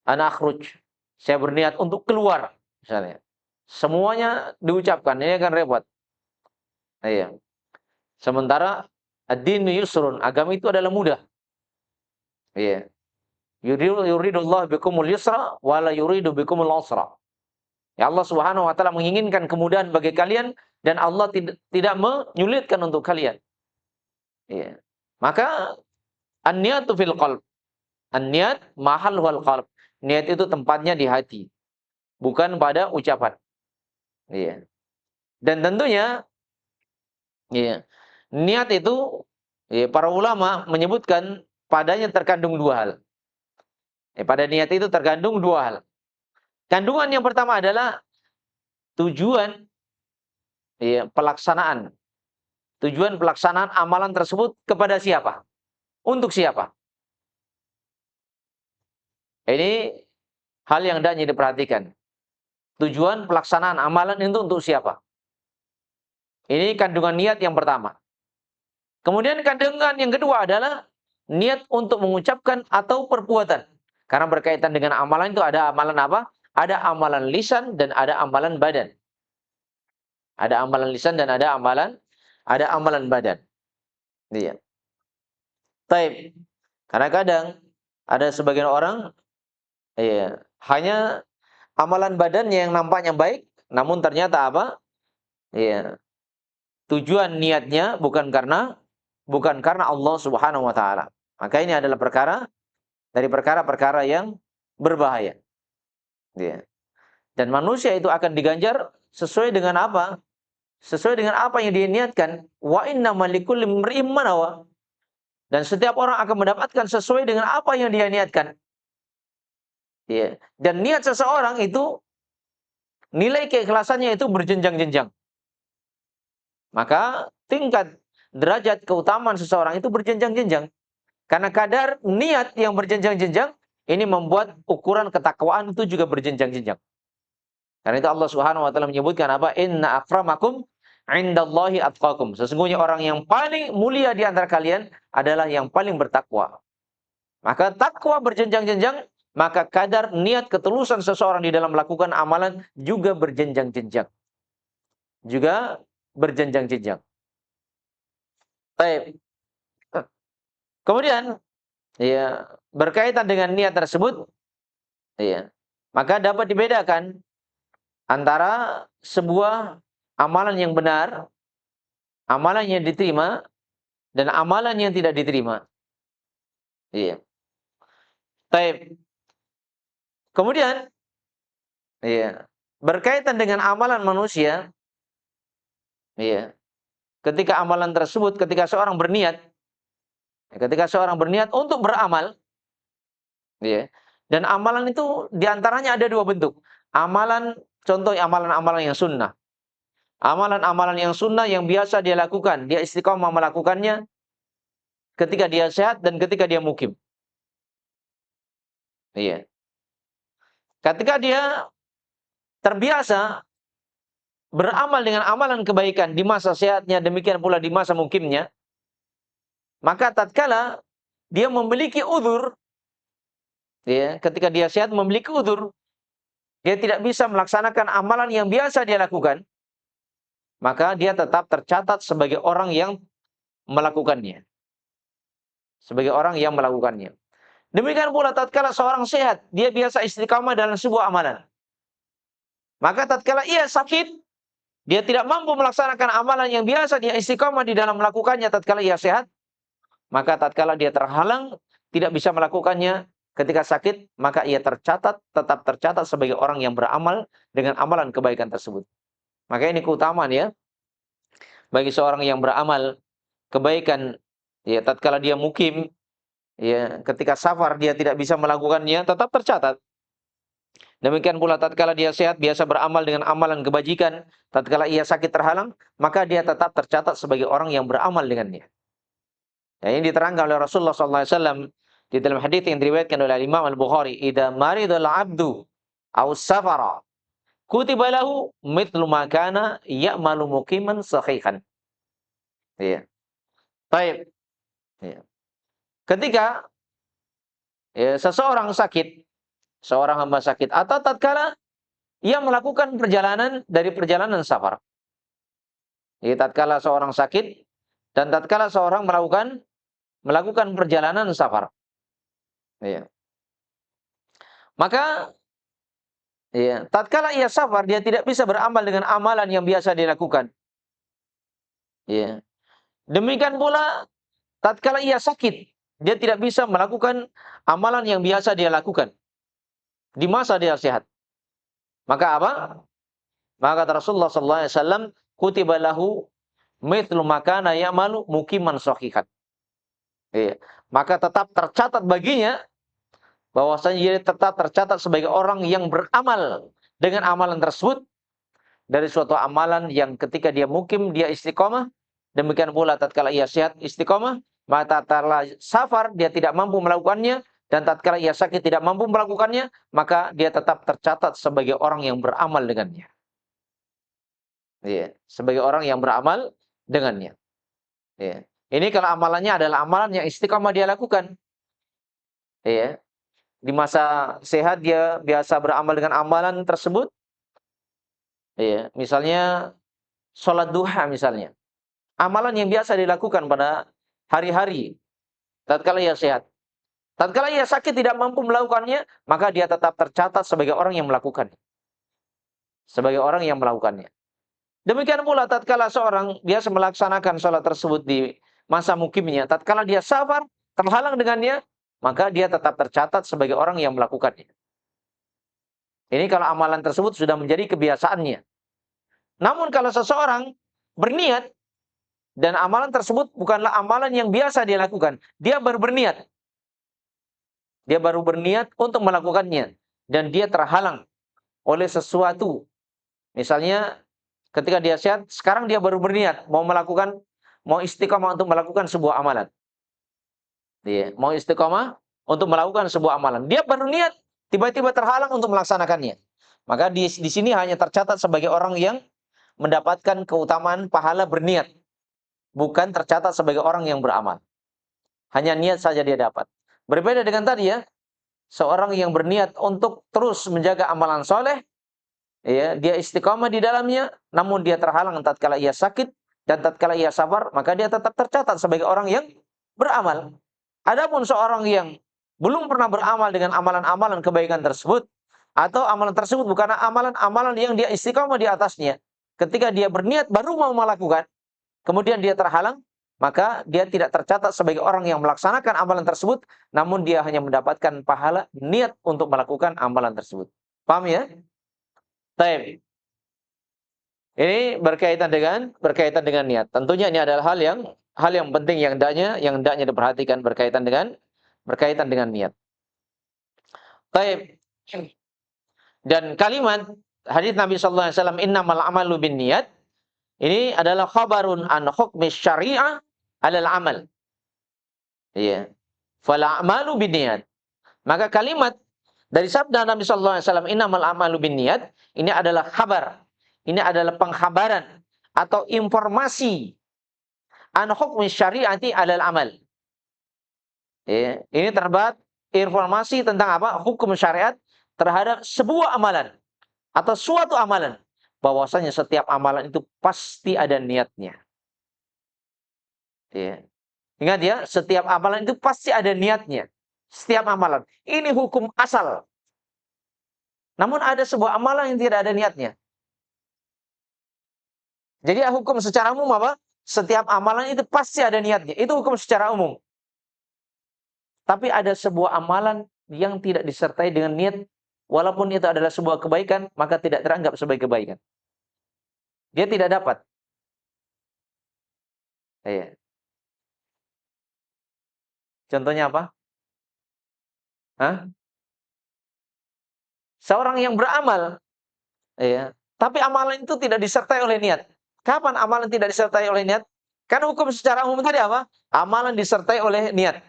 an akhruj, saya berniat untuk keluar misalnya. Semuanya diucapkan, ini akan repot. Iya. Sementara ad-dinu yusrun, agama itu adalah mudah. Iya. Yuridullah bikumul yusra wala yuridu bikumul usra. Ya, Allah Subhanahu wa taala menginginkan kemudahan bagi kalian dan Allah tidak menyulitkan untuk kalian. Iya. Maka an-niyatu fil qalb. An-niyat mahal wal qalb. Niat itu tempatnya di hati, bukan pada ucapan. Iya. Dan tentunya iya, niat itu ya, para ulama menyebutkan padanya terkandung dua hal. Pada niat itu terkandung dua hal. Kandungan yang pertama adalah tujuan ya, pelaksanaan. Tujuan pelaksanaan amalan tersebut kepada siapa? Untuk siapa? Ini hal yang hendaknya diperhatikan. Tujuan pelaksanaan amalan itu untuk siapa? Ini kandungan niat yang pertama. Kemudian kandungan yang kedua adalah niat untuk mengucapkan atau perbuatan. Karena berkaitan dengan amalan itu ada amalan apa? Ada amalan lisan dan ada amalan badan. Ada amalan lisan dan ada amalan badan. Iya. Taib. Karena kadang ada sebagian orang iya, hanya amalan badannya yang nampaknya baik, namun ternyata apa? Iya. Tujuan niatnya bukan karena Allah Subhanahu wa taala. Maka ini adalah perkara dari perkara-perkara yang berbahaya. Iya. Dan manusia itu akan diganjar sesuai dengan apa? Sesuai dengan apa yang dia niatkan. Wa innamal likulli imri'in ma nawa. Dan setiap orang akan mendapatkan sesuai dengan apa yang dia niatkan. Iya. Dan niat seseorang itu nilai keikhlasannya itu berjenjang-jenjang. Maka tingkat derajat keutamaan seseorang itu berjenjang-jenjang. Karena kadar niat yang berjenjang-jenjang ini membuat ukuran ketakwaan itu juga berjenjang-jenjang. Karena itu Allah Subhanahu wa taala menyebutkan apa? Inna akramakum indallahi atqakum. Sesungguhnya orang yang paling mulia di antara kalian adalah yang paling bertakwa. Maka takwa berjenjang-jenjang, maka kadar niat ketulusan seseorang di dalam melakukan amalan juga berjenjang-jenjang. Juga berjenjang-jenjang. Baik. Kemudian ya berkaitan dengan niat tersebut ya, maka dapat dibedakan antara sebuah amalan yang benar, amalan yang diterima, dan amalan yang tidak diterima. Iya. Baik. Kemudian, iya, berkaitan dengan amalan manusia, iya, ketika amalan tersebut, ketika seorang berniat untuk beramal, iya, dan amalan itu diantaranya ada dua bentuk. Amalan, contoh amalan-amalan yang sunnah. Amalan-amalan yang sunnah yang biasa dia lakukan, dia istiqomah melakukannya ketika dia sehat dan ketika dia mukim. Iya. Ketika dia terbiasa beramal dengan amalan kebaikan di masa sehatnya, demikian pula di masa mukimnya, maka tatkala dia memiliki uzur, ya, ketika dia sehat memiliki uzur, dia tidak bisa melaksanakan amalan yang biasa dia lakukan, maka dia tetap tercatat sebagai orang yang melakukannya. Sebagai orang yang melakukannya. Demikian pula tatkala seorang sehat, dia biasa istiqamah dalam sebuah amalan. Maka tatkala ia sakit, dia tidak mampu melaksanakan amalan yang biasa dia istiqamah di dalam melakukannya tatkala ia sehat, maka tatkala dia terhalang, tidak bisa melakukannya ketika sakit, maka ia tetap tercatat sebagai orang yang beramal dengan amalan kebaikan tersebut. Maka ini keutamaan ya, bagi seorang yang beramal kebaikan, ya tatkala dia mukim, ya ketika safar dia tidak bisa melakukannya, tetap tercatat. Demikian pula tatkala dia sehat, biasa beramal dengan amalan kebajikan. Tatkala ia sakit terhalang, maka dia tetap tercatat sebagai orang yang beramal dengannya. Ya, ini diterangkan oleh Rasulullah SAW di dalam hadits yang diriwayatkan oleh Imam Al-Bukhari. Idza maridal abdu aw safara kutiba lahu mithlu ma kana ya'malu muqiman sahihan. Iya. Baik. Iya. Ketika seseorang sakit, seorang hamba sakit, atau tatkala ia melakukan perjalanan dari perjalanan safar. Jadi tatkala seorang sakit dan tatkala seorang melakukan perjalanan safar. Iya. Maka tatkala ia safar, dia tidak bisa beramal dengan amalan yang biasa dilakukan. Iya. Demikian pula tatkala ia sakit, dia tidak bisa melakukan amalan yang biasa dia lakukan di masa dia sehat. Maka apa? Maka kata Rasulullah SAW, kutiba lahu mithlu makana ya'malu mukiman sahihan. Iya. Maka tetap tercatat baginya bahwasanya dia tetap tercatat sebagai orang yang beramal dengan amalan tersebut dari suatu amalan yang ketika dia mukim dia istiqomah, demikian pula tatkala ia sehat istiqomah, maka tatkala safar dia tidak mampu melakukannya dan tatkala ia sakit tidak mampu melakukannya, maka dia tetap tercatat sebagai orang yang beramal dengannya. Iya, sebagai orang yang beramal dengannya. Iya. Ini kalau amalannya adalah amalan yang istiqomah dia lakukan. Iya. Di masa sehat dia biasa beramal dengan amalan tersebut. Iya, misalnya sholat duha misalnya. Amalan yang biasa dilakukan pada hari-hari tatkala ia sehat. Tatkala ia sakit tidak mampu melakukannya, maka dia tetap tercatat sebagai orang yang melakukannya. Sebagai orang yang melakukannya. Demikian pula tatkala seorang biasa melaksanakan sholat tersebut di masa mukimnya, tatkala dia safar, terhalang dengannya, maka dia tetap tercatat sebagai orang yang melakukannya. Ini kalau amalan tersebut sudah menjadi kebiasaannya. Namun kalau seseorang berniat dan amalan tersebut bukanlah amalan yang biasa dia lakukan, dia baru berniat. Dia baru berniat untuk melakukannya dan dia terhalang oleh sesuatu. Misalnya ketika dia sehat, sekarang dia baru berniat mau istiqomah untuk melakukan sebuah amalan. Dia mau istiqomah untuk melakukan sebuah amalan. Dia baru niat, tiba-tiba terhalang untuk melaksanakannya. Maka di sini hanya tercatat sebagai orang yang mendapatkan keutamaan pahala berniat, bukan tercatat sebagai orang yang beramal. Hanya niat saja dia dapat. Berbeda dengan tadi ya, seorang yang berniat untuk terus menjaga amalan soleh, ya, dia istiqomah di dalamnya, namun dia terhalang tatkala ia sakit dan tatkala ia sabar, maka dia tetap tercatat sebagai orang yang beramal. Adapun seorang yang belum pernah beramal dengan amalan-amalan kebaikan tersebut, atau amalan tersebut bukan amalan-amalan yang dia istiqomah di atasnya, ketika dia berniat baru mau melakukan, kemudian dia terhalang, maka dia tidak tercatat sebagai orang yang melaksanakan amalan tersebut, namun dia hanya mendapatkan pahala niat untuk melakukan amalan tersebut. Paham ya? Baik. Ini berkaitan dengan niat. Tentunya ini adalah hal yang penting yang hendaknya diperhatikan berkaitan dengan niat. Baik. Dan kalimat hadis Nabi sallallahu alaihi wasallam innamal amalu binniyat ini adalah khabarun an hukmi syariah 'alal amal. Iya. Fal a'malu binniyat. Maka kalimat dari sabda Nabi sallallahu alaihi wasallam innamal amalu binniyat ini adalah kabar. Ini adalah pengkhabaran atau informasi an hukmi syariati 'alal amal. Ya, ini terdapat informasi tentang apa? Hukum syariat terhadap sebuah amalan atau suatu amalan. Bahwasanya setiap amalan itu pasti ada niatnya. Ya. Ingat ya, setiap amalan itu pasti ada niatnya. Setiap amalan. Ini hukum asal. Namun ada sebuah amalan yang tidak ada niatnya. Jadi hukum secara umum apa? Setiap amalan itu pasti ada niatnya. Itu hukum secara umum. Tapi ada sebuah amalan yang tidak disertai dengan niat, walaupun itu adalah sebuah kebaikan, maka tidak teranggap sebagai kebaikan. Dia tidak dapat. Iya. Contohnya apa? Hah? Seorang yang beramal, ya, tapi amalan itu tidak disertai oleh niat. Kapan amalan tidak disertai oleh niat? Kan hukum secara umum tadi apa? Amalan disertai oleh niat.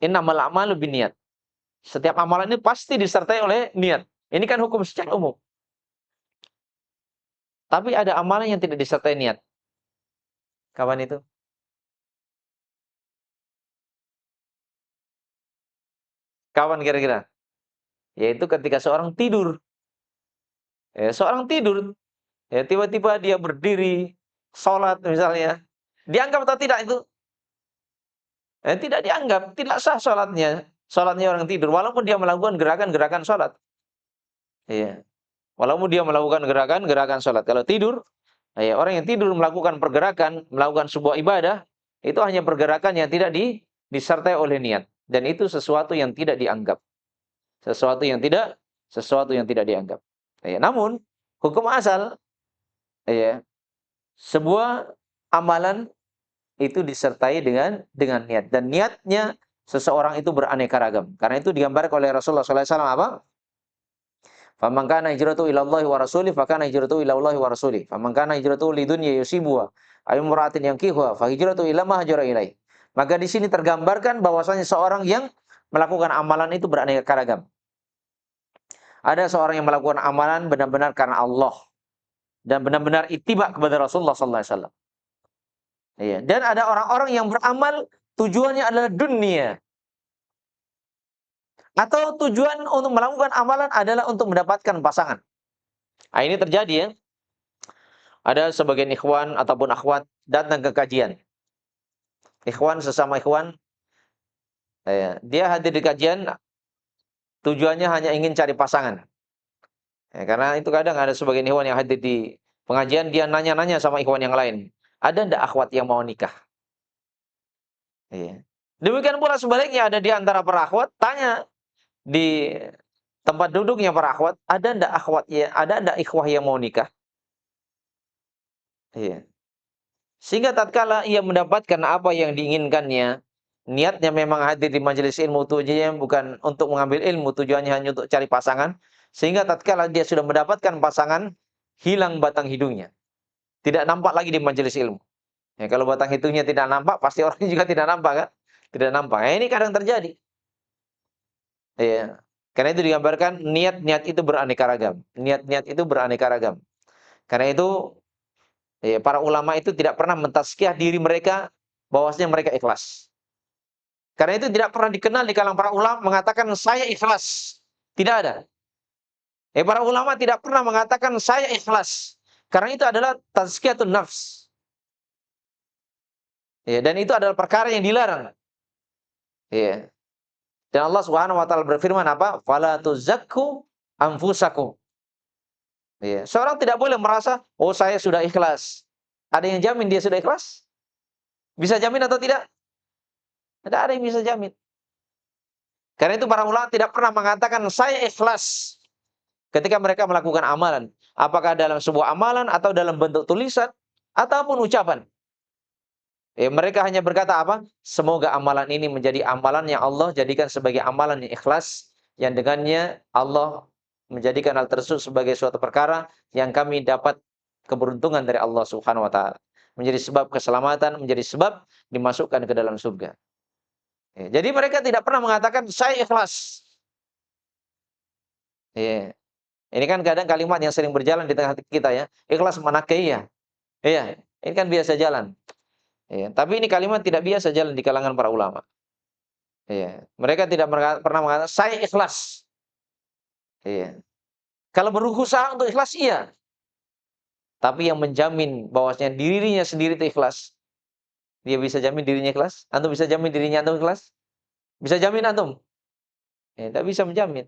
Innamal a'malu binniyat. Setiap amalan ini pasti disertai oleh niat. Ini kan hukum secara umum. Tapi ada amalan yang tidak disertai niat. Kapan itu? Kapan kira-kira? Yaitu ketika seorang tidur. Ya, seorang tidur, ya tiba-tiba dia berdiri, sholat misalnya. Dianggap atau tidak itu? Tidak dianggap, tidak sah sholatnya. Sholatnya orang tidur, walaupun dia melakukan gerakan-gerakan sholat. Iya. Walaupun dia melakukan gerakan-gerakan sholat. Kalau tidur, ya, orang yang tidur melakukan pergerakan, melakukan sebuah ibadah, itu hanya pergerakan yang tidak disertai oleh niat. Dan itu sesuatu yang tidak dianggap. Sesuatu yang tidak dianggap. Ya, namun, hukum asal, ya, sebuah amalan itu disertai dengan niat. Dan niatnya seseorang itu beraneka ragam. Karena itu digambarkan oleh Rasulullah SAW apa? Faman kana hijratuhu ila Allahi wa rasulih, fa kana hijratuhu ila Allahi wa rasulih. Faman kana hijratuhu lidunya yusibuha aw imra'atin yankihuha, fa hijratuhu ila ma hajara ilaih. Maka di sini tergambarkan bahwasanya seorang yang melakukan amalan itu beraneka ragam. Ada seorang yang melakukan amalan benar-benar karena Allah dan benar-benar ittiba kepada Rasulullah sallallahu alaihi wasallam. Iya, dan ada orang-orang yang beramal tujuannya adalah dunia. Atau tujuan untuk melakukan amalan adalah untuk mendapatkan pasangan. Nah, ini terjadi ya. Ada sebagian ikhwan ataupun akhwat datang ke kajian. Ikhwan sesama ikhwan, dia hadir di kajian tujuannya hanya ingin cari pasangan. Ya, karena itu kadang ada sebagian ikhwan yang hadir di pengajian, dia nanya-nanya sama ikhwan yang lain. Ada ndak akhwat yang mau nikah? Iya. Demikian pula sebaliknya, ada di antara para akhwat tanya di tempat duduknya para akhwat, ada ndak akhwat ya, ada ndak ikhwah yang mau nikah? Iya. Sehingga tatkala ia mendapatkan apa yang diinginkannya, niatnya memang hadir di majelis ilmu, tujuannya bukan untuk mengambil ilmu, tujuannya hanya untuk cari pasangan, sehingga tatkala dia sudah mendapatkan pasangan, hilang batang hidungnya. Tidak nampak lagi di majelis ilmu. Ya, kalau batang hidungnya tidak nampak, pasti orang juga tidak nampak kan? Tidak nampak. Ini kadang terjadi. Ya. Karena itu digambarkan niat-niat itu beraneka ragam. Niat-niat itu beraneka ragam. Karena itu para ulama itu tidak pernah mentazkiyah diri mereka bahwasanya mereka ikhlas. Karena itu tidak pernah dikenal di kalangan para ulama mengatakan saya ikhlas. Tidak ada. Para ulama tidak pernah mengatakan saya ikhlas. Karena itu adalah tazkiyatun nafs. Dan itu adalah perkara yang dilarang. Dan Allah Subhanahu wa taala berfirman apa? Fala tuzakku anfusakum. Seorang tidak boleh merasa, oh saya sudah ikhlas. Ada yang jamin dia sudah ikhlas? Bisa jamin atau tidak? Tidak ada yang bisa jamin. Karena itu para ulama tidak pernah mengatakan saya ikhlas ketika mereka melakukan amalan. Apakah dalam sebuah amalan atau dalam bentuk tulisan ataupun ucapan. Mereka hanya berkata apa? Semoga amalan ini menjadi amalan yang Allah jadikan sebagai amalan yang ikhlas, yang dengannya Allah menjadikan hal tersebut sebagai suatu perkara yang kami dapat keberuntungan dari Allah Subhanahu wa taala. Menjadi sebab keselamatan, menjadi sebab dimasukkan ke dalam surga. Jadi mereka tidak pernah mengatakan saya ikhlas. Ini kan kadang kalimat yang sering berjalan di tengah kita ya. Ikhlas manakah ya? Ini kan biasa jalan. Tapi ini kalimat tidak biasa jalan di kalangan para ulama. Mereka tidak pernah mengatakan saya ikhlas. Kalau berusaha untuk ikhlas iya. Tapi yang menjamin bahwasanya dirinya sendiri itu ikhlas, dia bisa jamin dirinya ikhlas? Antum bisa jamin dirinya antum ikhlas? Bisa jamin antum? Tidak bisa menjamin.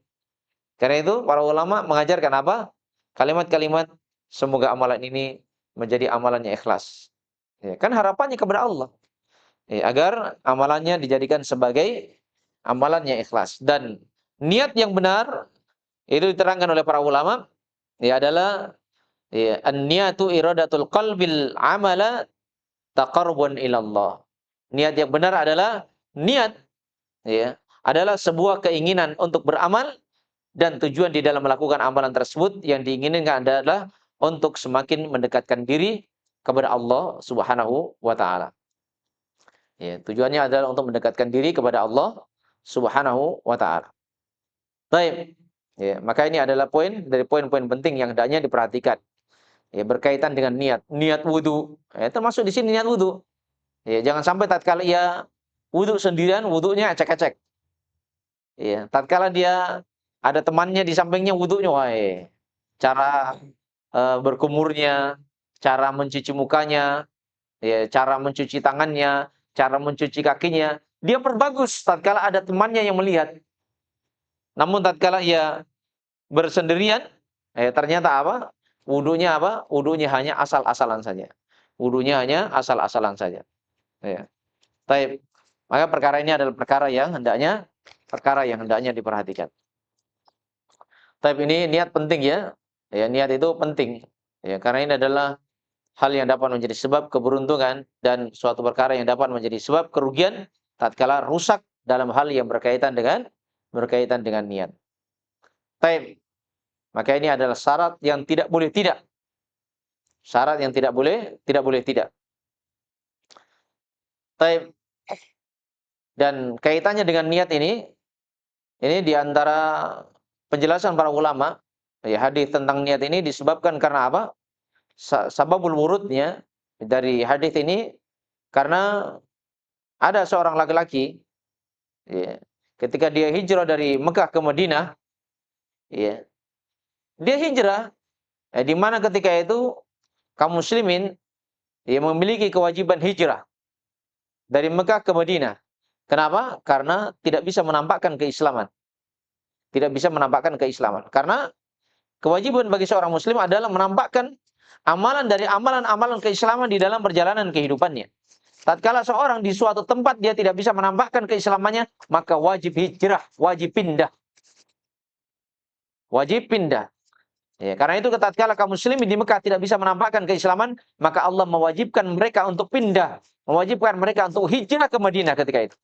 Karena itu para ulama mengajarkan apa? Kalimat-kalimat semoga amalan ini menjadi amalannya ikhlas. Kan harapannya kepada Allah. Agar amalannya dijadikan sebagai amalannya ikhlas. Dan niat yang benar itu diterangkan oleh para ulama adalah an-niyatu iradatul qalbil amala taqarruban ilallah. Niat yang benar adalah niat adalah sebuah keinginan untuk beramal dan tujuan di dalam melakukan amalan tersebut yang diinginkan adalah untuk semakin mendekatkan diri kepada Allah Subhanahu wa taala. Ya, tujuannya adalah untuk mendekatkan diri kepada Allah Subhanahu wa taala. Baik. Ya, maka ini adalah poin dari poin-poin penting yang hendaknya diperhatikan. Ya, berkaitan dengan niat wudu. Ya, termasuk di sini niat wudu. Ya, jangan sampai tatkala ia wudu sendirian, wudunya ecek-ecek. Ya, tatkala dia ada temannya di sampingnya wudunya, wah, cara berkumurnya, cara mencuci mukanya, ya, cara mencuci tangannya, cara mencuci kakinya, dia perbagus tatkala ada temannya yang melihat. Namun tatkala ia bersendirian, ternyata apa? Wudunya apa? Wudunya hanya asal-asalan saja. Wudunya hanya asal-asalan saja. Ya. Taib. Maka perkara ini adalah perkara yang hendaknya diperhatikan. Taib, ini niat penting ya. Ya, niat itu penting. Ya, karena ini adalah hal yang dapat menjadi sebab keberuntungan dan suatu perkara yang dapat menjadi sebab kerugian tatkala rusak dalam hal yang berkaitan dengan niat. Taib. Maka ini adalah syarat yang tidak boleh tidak. Syarat yang tidak boleh tidak. Taib. Dan kaitannya dengan niat ini diantara penjelasan para ulama, ya, hadis tentang niat ini disebabkan karena apa? Sababul wurudnya dari hadis ini karena ada seorang laki-laki, ya, ketika dia hijrah dari Mekah ke Madinah, ya, dia hijrah, di mana ketika itu kaum muslimin, ya, memiliki kewajiban hijrah dari Mekah ke Madinah. Kenapa? Karena tidak bisa menampakkan keislaman. Tidak bisa menampakkan keislaman. Karena kewajiban bagi seorang muslim adalah menampakkan amalan dari amalan-amalan keislaman di dalam perjalanan kehidupannya. Tatkala seorang di suatu tempat dia tidak bisa menampakkan keislamannya, maka wajib hijrah, wajib pindah. Wajib pindah. Ya, karena itu tatkala kaum muslimin di Mekah tidak bisa menampakkan keislaman, maka Allah mewajibkan mereka untuk pindah, mewajibkan mereka untuk hijrah ke Madinah ketika itu.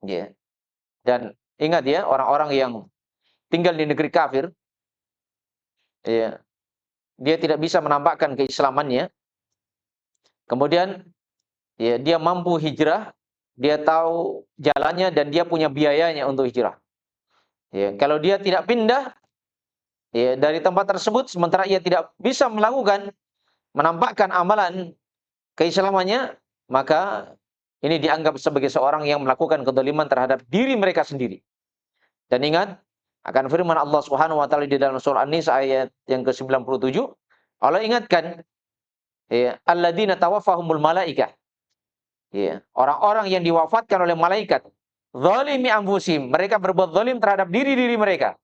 Ya. Dan ingat ya, orang-orang yang tinggal di negeri kafir, ya, dia tidak bisa menampakkan keislamannya. Kemudian, ya, dia mampu hijrah, dia tahu jalannya dan dia punya biayanya untuk hijrah. Ya, kalau dia tidak pindah, ya, dari tempat tersebut, sementara ia tidak bisa menampakkan amalan keislamannya, maka ini dianggap sebagai seorang yang melakukan kezaliman terhadap diri mereka sendiri. Dan ingat akan firman Allah Subhanahu wa taala di dalam surah An-Nisa ayat yang ke-97, Allah ingatkan, ya, alladzina tawaffahumul malaikah. Ya, orang-orang yang diwafatkan oleh malaikat, zalimi anfusihim, mereka berbuat zalim terhadap diri-diri mereka.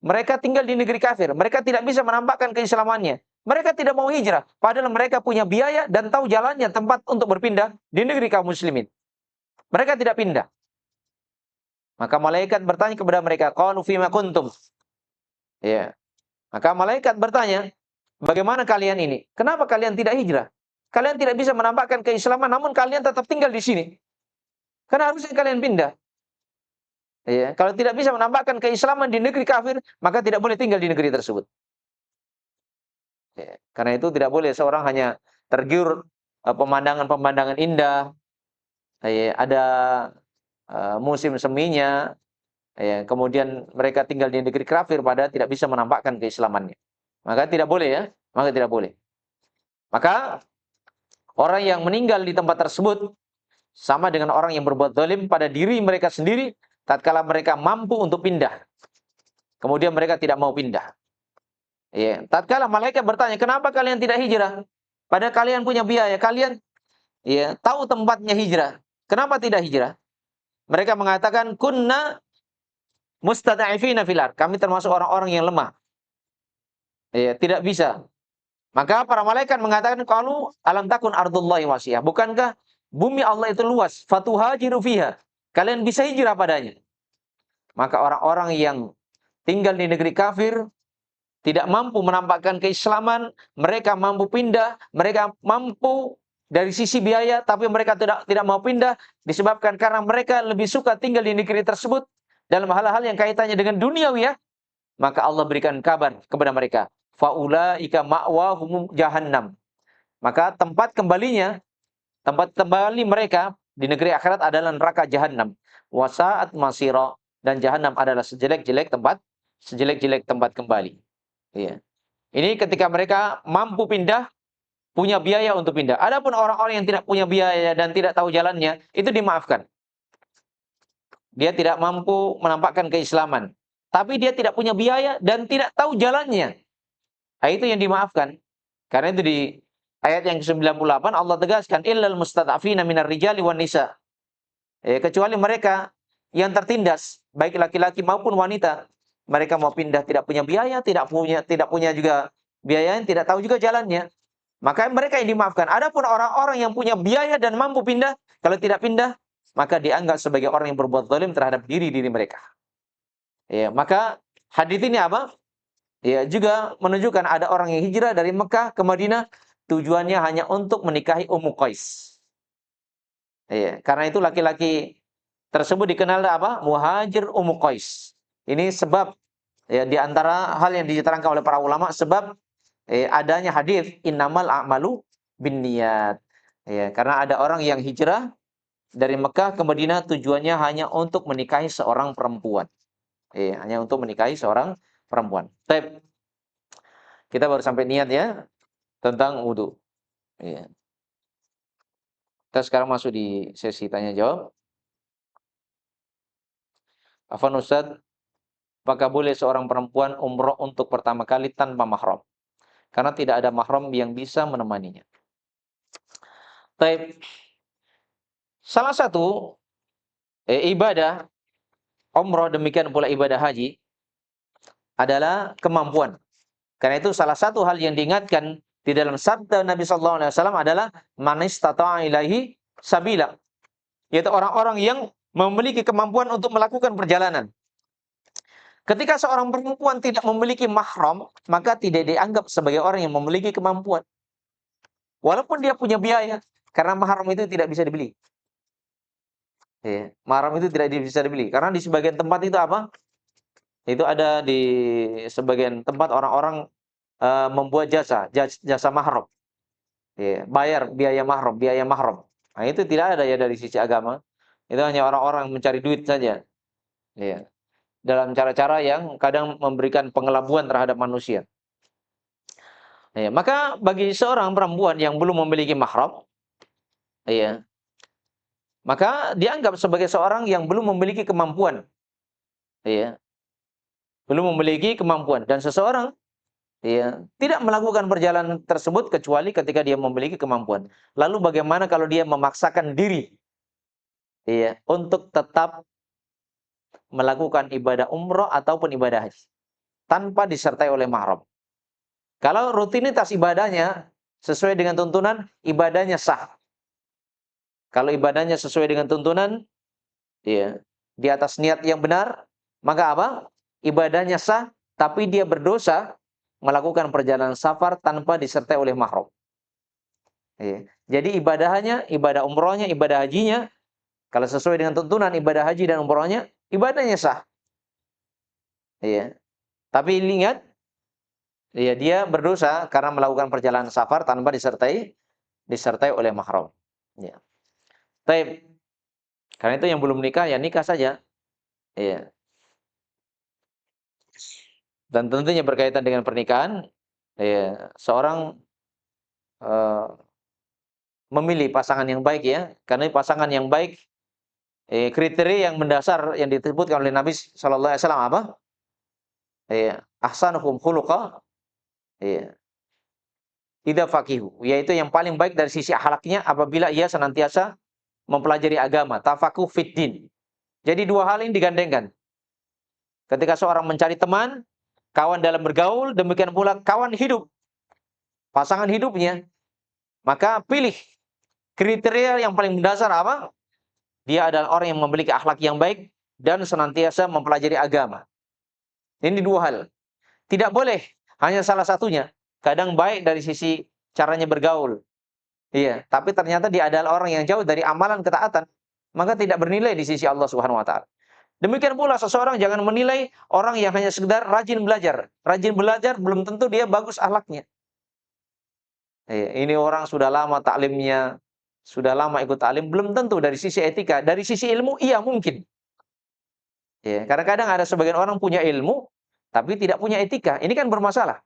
Mereka tinggal di negeri kafir, mereka tidak bisa menampakkan keislamannya. Mereka tidak mau hijrah, padahal mereka punya biaya dan tahu jalannya tempat untuk berpindah di negeri kaum muslimin. Mereka tidak pindah. Maka malaikat bertanya kepada mereka, qalu fima kuntum? Ya. Maka malaikat bertanya, bagaimana kalian ini? Kenapa kalian tidak hijrah? Kalian tidak bisa menampakkan keislaman, namun kalian tetap tinggal di sini. Karena harusnya kalian pindah. Ya. Kalau tidak bisa menampakkan keislaman di negeri kafir, maka tidak boleh tinggal di negeri tersebut. Ya, karena itu tidak boleh seorang hanya tergiur pemandangan-pemandangan indah, ya, ada musim seminya, ya, kemudian mereka tinggal di negeri kafir pada tidak bisa menampakkan keislamannya. Maka tidak boleh ya, maka tidak boleh. Maka orang yang meninggal di tempat tersebut sama dengan orang yang berbuat zalim pada diri mereka sendiri tatkala mereka mampu untuk pindah. Kemudian mereka tidak mau pindah. Ya, tatkala malaikat bertanya, "Kenapa kalian tidak hijrah? Padahal kalian punya biaya, kalian, ya, tahu tempatnya hijrah. Kenapa tidak hijrah?" Mereka mengatakan, "Kunna mustada'ifina fil ard." Kami termasuk orang-orang yang lemah. Ya, tidak bisa. Maka para malaikat mengatakan, "Qalu alam takun ardullahi wasi'ah." Bukankah bumi Allah itu luas? Fatuhajiru fiha. Kalian bisa hijrah padanya. Maka orang-orang yang tinggal di negeri kafir tidak mampu menampakkan keislaman, mereka mampu pindah, mereka mampu dari sisi biaya, tapi mereka tidak mau pindah disebabkan karena mereka lebih suka tinggal di negeri tersebut dalam hal-hal yang kaitannya dengan duniawiyah, maka Allah berikan kabar kepada mereka, faulaika ma'wahum jahannam. Maka tempat kembali mereka di negeri akhirat adalah neraka jahanam. Wasaat masira, dan jahanam adalah sejelek-jelek tempat kembali. Iya. Ini ketika mereka mampu pindah, punya biaya untuk pindah. Adapun orang-orang yang tidak punya biaya dan tidak tahu jalannya, itu dimaafkan. Dia tidak mampu menampakkan keislaman, tapi dia tidak punya biaya dan tidak tahu jalannya. Nah, itu yang dimaafkan. Karena itu di ayat yang ke-98 Allah tegaskan, illal mustad'afina minar rijali wan nisa. Kecuali mereka yang tertindas, baik laki-laki maupun wanita. Mereka mau pindah tidak punya biaya, tidak punya juga biaya, tidak tahu juga jalannya. Maka mereka yang dimaafkan. Adapun orang-orang yang punya biaya dan mampu pindah, kalau tidak pindah, maka dianggap sebagai orang yang berbuat zalim terhadap diri mereka. Ya, maka hadis ini apa? Ya, juga menunjukkan ada orang yang hijrah dari Mekah ke Madinah, tujuannya hanya untuk menikahi Ummu Qais. Ya, karena itu laki-laki tersebut dikenal apa? Muhajir Ummu Qais. Ini sebab, ya, di antara hal yang diterangkan oleh para ulama, sebab adanya hadis innamal a'malu binniyat. Ya, karena ada orang yang hijrah dari Mekah ke Madinah tujuannya hanya untuk menikahi seorang perempuan. Hanya untuk menikahi seorang perempuan. Baik. Kita baru sampai niat ya tentang wudu. Ya. Kita sekarang masuk di sesi tanya jawab. Afwan Ustaz, apakah boleh seorang perempuan umroh untuk pertama kali tanpa mahram? Karena tidak ada mahram yang bisa menemaninya. Baik. Salah satu ibadah umroh, demikian pula ibadah haji, adalah kemampuan. Karena itu salah satu hal yang diingatkan di dalam sabda Nabi sallallahu alaihi wasallam adalah man istata'a ilaihi sabila, yaitu orang-orang yang memiliki kemampuan untuk melakukan perjalanan. Ketika seorang perempuan tidak memiliki mahram, maka tidak dianggap sebagai orang yang memiliki kemampuan. Walaupun dia punya biaya, karena mahram itu tidak bisa dibeli. Mahram itu tidak bisa dibeli. Karena di sebagian tempat itu apa? Itu ada di sebagian tempat orang-orang membuat jasa mahram. Bayar biaya mahram. Nah, itu tidak ada ya dari sisi agama. Itu hanya orang-orang mencari duit saja. Ya. Dalam cara-cara yang kadang memberikan pengelabuan terhadap manusia. Ya, maka bagi seorang perempuan yang belum memiliki mahram, ya, maka dianggap sebagai seorang yang belum memiliki kemampuan. Ya. Belum memiliki kemampuan, dan seseorang, ya, tidak melakukan perjalanan tersebut kecuali ketika dia memiliki kemampuan. Lalu bagaimana kalau dia memaksakan diri, ya, untuk tetap melakukan ibadah umroh ataupun ibadah haji tanpa disertai oleh mahram? Kalau rutinitas ibadahnya sesuai dengan tuntunan, ibadahnya sah. Kalau ibadahnya sesuai dengan tuntunan, ya, di atas niat yang benar, maka apa? Ibadahnya sah, tapi dia berdosa melakukan perjalanan safar tanpa disertai oleh mahram. Ya. Jadi ibadahnya, ibadah umrohnya, ibadah hajinya, kalau sesuai dengan tuntunan ibadah haji dan umrohnya, ibadahnya sah. Ya. Tapi ingat, ya, dia berdosa karena melakukan perjalanan safar tanpa disertai oleh mahram. Ya. Baik. Karena itu yang belum nikah ya nikah saja. Ya. Dan tentunya berkaitan dengan pernikahan, ya, seorang memilih pasangan yang baik, ya. Karena pasangan yang baik, kriteria yang mendasar yang disebutkan oleh Nabi sallallahu alaihi wasallam apa? Ahsanuhum khuluqa, idza faqihu, yaitu yang paling baik dari sisi akhlaknya apabila ia senantiasa mempelajari agama, tafaquh fid din. Jadi dua hal ini digandengkan. Ketika seorang mencari teman, kawan dalam bergaul, demikian pula kawan hidup, pasangan hidupnya, maka pilih kriteria yang paling mendasar apa? Dia adalah orang yang memiliki akhlak yang baik dan senantiasa mempelajari agama. Ini dua hal. Tidak boleh hanya salah satunya. Kadang baik dari sisi caranya bergaul. Iya, tapi ternyata dia adalah orang yang jauh dari amalan ketaatan, maka tidak bernilai di sisi Allah Subhanahu wa taala. Demikian pula seseorang jangan menilai orang yang hanya sekedar rajin belajar. Rajin belajar belum tentu dia bagus akhlaknya. Ini orang sudah lama taklimnya, sudah lama ikut taklim, belum tentu dari sisi etika. Dari sisi ilmu, iya mungkin. Ya, kadang-kadang ada sebagian orang punya ilmu, tapi tidak punya etika. Ini kan bermasalah.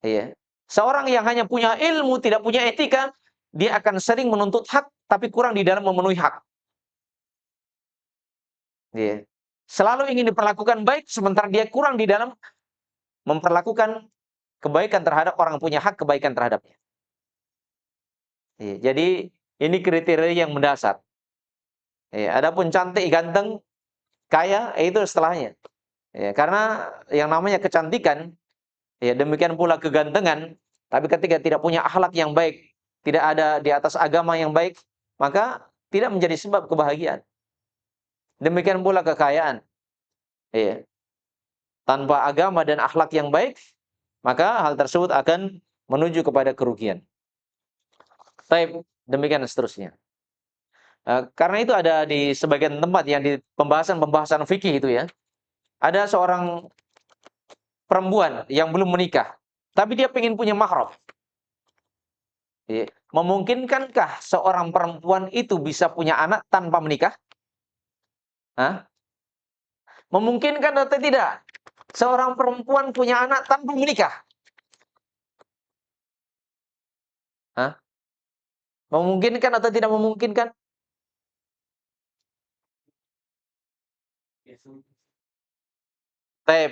Ya. Seorang yang hanya punya ilmu, tidak punya etika, dia akan sering menuntut hak, tapi kurang di dalam memenuhi hak. Ya. Selalu ingin diperlakukan baik, sementara dia kurang di dalam memperlakukan kebaikan terhadap orang punya hak kebaikan terhadapnya. Ya. Jadi ini kriteria yang mendasar. Ya. Adapun cantik, ganteng, kaya, itu setelahnya. Ya. Karena yang namanya kecantikan, ya demikian pula kegantengan, tapi ketika tidak punya akhlak yang baik, tidak ada di atas agama yang baik, maka tidak menjadi sebab kebahagiaan. Demikian pula kekayaan. Ya. Tanpa agama dan akhlak yang baik, maka hal tersebut akan menuju kepada kerugian. Taib, demikian seterusnya. Karena itu ada di sebagian tempat yang di pembahasan-pembahasan fikih itu ya, ada seorang perempuan yang belum menikah, tapi dia ingin punya mahram. Ya. Memungkinkankah seorang perempuan itu bisa punya anak tanpa menikah? Hah? Memungkinkan atau tidak? Seorang perempuan punya anak tanpa menikah? Hah? Memungkinkan atau tidak memungkinkan?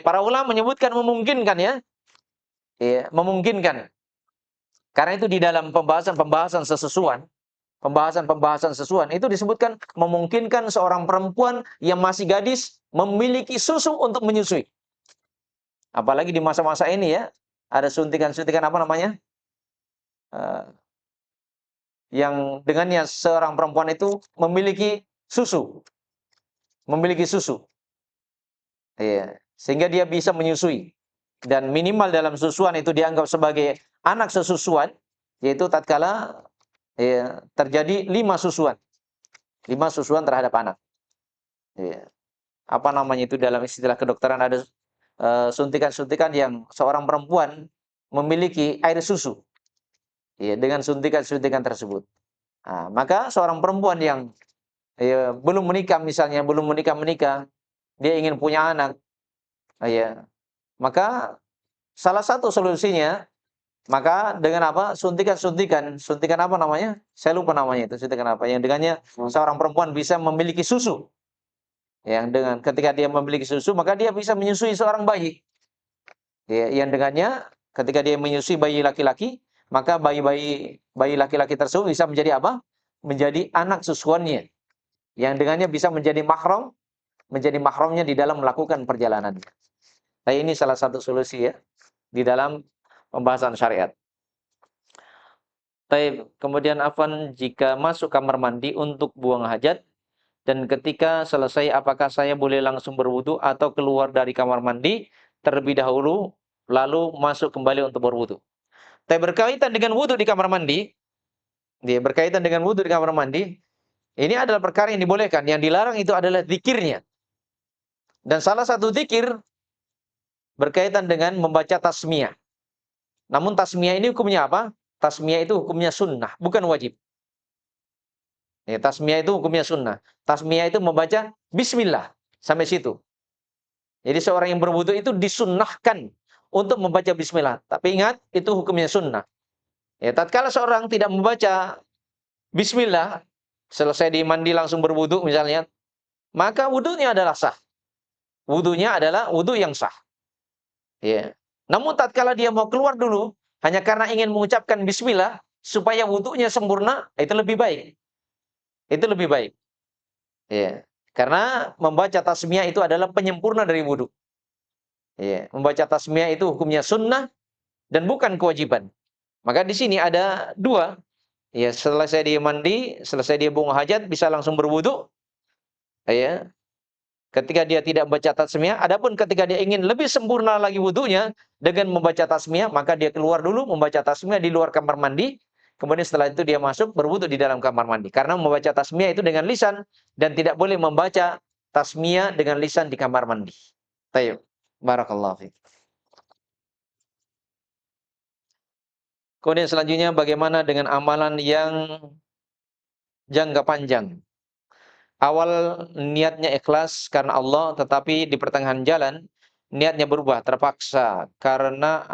Para ulama menyebutkan memungkinkan ya. Ya, memungkinkan. Karena itu di dalam pembahasan sesuan itu disebutkan memungkinkan seorang perempuan yang masih gadis memiliki susu untuk menyusui. Apalagi di masa-masa ini ya, ada suntikan-suntikan apa namanya? Yang dengannya seorang perempuan itu memiliki susu. Memiliki susu. Iya, sehingga dia bisa menyusui. Dan minimal dalam susuan itu dianggap sebagai anak sesusuan, yaitu tatkala ya, terjadi 5 susuan. 5 susuan terhadap anak. Ya. Apa namanya itu dalam istilah kedokteran ada suntikan-suntikan yang seorang perempuan memiliki air susu. Ya, dengan suntikan-suntikan tersebut. Nah, maka seorang perempuan yang ya, belum menikah misalnya, belum menikah, dia ingin punya anak, ya, maka salah satu solusinya maka dengan apa? Suntikan apa namanya? Saya lupa namanya itu, suntikan apa? Yang dengannya seorang perempuan bisa memiliki susu. Yang dengan ketika dia memiliki susu, maka dia bisa menyusui seorang bayi. Ya, yang dengannya ketika dia menyusui bayi laki-laki, maka bayi laki-laki tersebut bisa menjadi apa? Menjadi anak susuannya. Yang dengannya bisa menjadi mahramnya di dalam melakukan perjalanan. Nah, ini salah satu solusi ya di dalam pembahasan syariat. Kemudian afan jika masuk kamar mandi untuk buang hajat dan ketika selesai apakah saya boleh langsung berwudu atau keluar dari kamar mandi terlebih dahulu lalu masuk kembali untuk berwudu. Berkaitan dengan wudu di kamar mandi, ini adalah perkara yang dibolehkan. Yang dilarang itu adalah zikirnya. Dan salah satu zikir berkaitan dengan membaca tasmiyah. Namun tasmiyah ini hukumnya apa? Tasmiyah itu hukumnya sunnah, bukan wajib. Ya, tasmiyah itu hukumnya sunnah. Tasmiyah itu membaca bismillah. Sampai situ. Jadi seorang yang berwudu itu disunnahkan untuk membaca bismillah. Tapi ingat, itu hukumnya sunnah. Ya, tatkala seorang tidak membaca bismillah, selesai di mandi langsung berwudu misalnya, maka wudunya adalah sah. Wudunya adalah wudu yang sah. Ya. Namun tatkala dia mau keluar dulu, hanya karena ingin mengucapkan bismillah, supaya wudunya sempurna, itu lebih baik. Itu lebih baik. Ya. Karena membaca tasmiyah itu adalah penyempurna dari wudu. Ya. Membaca tasmiyah itu hukumnya sunnah dan bukan kewajiban. Maka di sini ada dua. Ya, selesai dia mandi, selesai dia buang hajat, bisa langsung berwudu. Ya. Ketika dia tidak membaca tasmiyah, adapun ketika dia ingin lebih sempurna lagi wudunya dengan membaca tasmiyah, maka dia keluar dulu membaca tasmiyah di luar kamar mandi. Kemudian setelah itu dia masuk berwudu di dalam kamar mandi. Karena membaca tasmiyah itu dengan lisan dan tidak boleh membaca tasmiyah dengan lisan di kamar mandi. Tayyib. Barakallahu fiik. Kemudian selanjutnya bagaimana dengan amalan yang jangka panjang? Awal niatnya ikhlas karena Allah, tetapi di pertengahan jalan niatnya berubah, terpaksa karena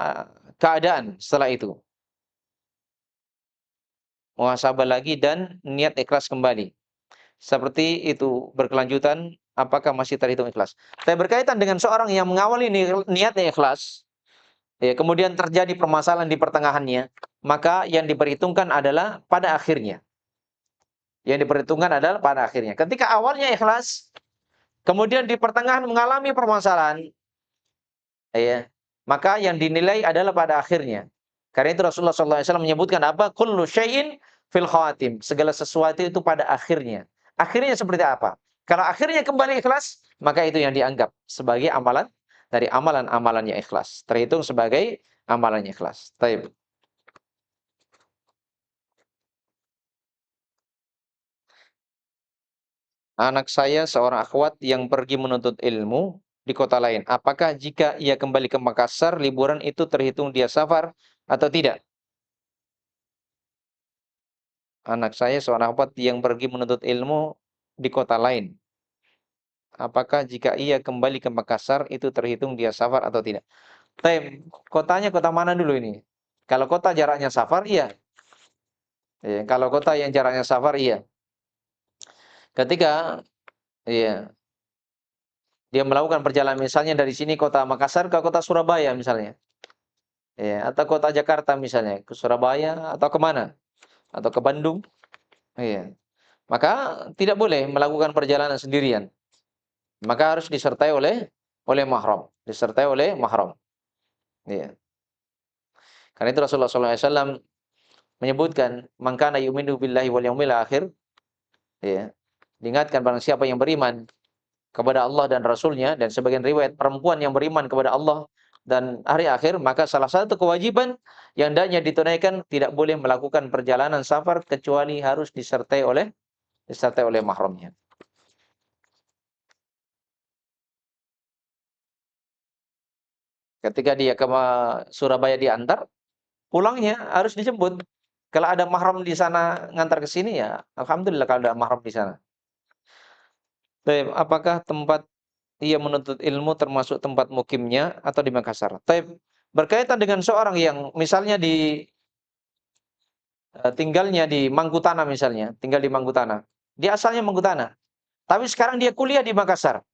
keadaan setelah itu. Muhasabah lagi dan niat ikhlas kembali. Seperti itu berkelanjutan, apakah masih terhitung ikhlas? Tapi berkaitan dengan seorang yang mengawali niatnya ikhlas, ya, kemudian terjadi permasalahan di pertengahannya, maka yang diperhitungkan adalah pada akhirnya. Yang diperhitungkan adalah pada akhirnya. Ketika awalnya ikhlas, kemudian di pertengahan mengalami permasalahan, ya, maka yang dinilai adalah pada akhirnya. Karena itu Rasulullah SAW menyebutkan apa? Kullu syai'in fil khawatim. Segala sesuatu itu pada akhirnya. Akhirnya seperti apa? Kalau akhirnya kembali ikhlas, maka itu yang dianggap sebagai amalan dari amalan-amalannya ikhlas. Terhitung sebagai amalannya ikhlas. Taib. Anak saya seorang akhwat yang pergi menuntut ilmu di kota lain. Apakah jika ia kembali ke Makassar, liburan itu terhitung dia safar atau tidak? Anak saya seorang akhwat yang pergi menuntut ilmu di kota lain. Apakah jika ia kembali ke Makassar itu terhitung dia safar atau tidak? Kotanya kota mana dulu ini? Kalau kota jaraknya safar, iya. Ya, kalau kota yang jaraknya safar, iya. Ketika iya, dia melakukan perjalanan misalnya dari sini kota Makassar ke kota Surabaya misalnya. Ya, atau kota Jakarta misalnya, ke Surabaya atau kemana? Atau ke Bandung. Iya. Maka tidak boleh melakukan perjalanan sendirian. Maka harus disertai oleh mahram, disertai oleh mahram. Iya. Karena itu Rasulullah SAW menyebutkan, "Man kana yu'minu billahi wal yaumil akhir," ya. Diingatkan barang siapa yang beriman kepada Allah dan Rasulnya, dan sebagian riwayat perempuan yang beriman kepada Allah dan hari akhir, maka salah satu kewajiban yang hendaknya ditunaikan, tidak boleh melakukan perjalanan safar kecuali harus disertai oleh mahramnya. Ketika dia ke Surabaya diantar, pulangnya harus dijemput. Kalau ada mahram di sana ngantar ke sini, ya alhamdulillah kalau ada mahram di sana. Baik, apakah tempat ia menuntut ilmu termasuk tempat mukimnya atau di Makassar? Baik, berkaitan dengan seorang yang misalnya tinggalnya di Mangkutanah misalnya, tinggal di Mangkutanah. Dia asalnya Mangkutanah, tapi sekarang dia kuliah di Makassar.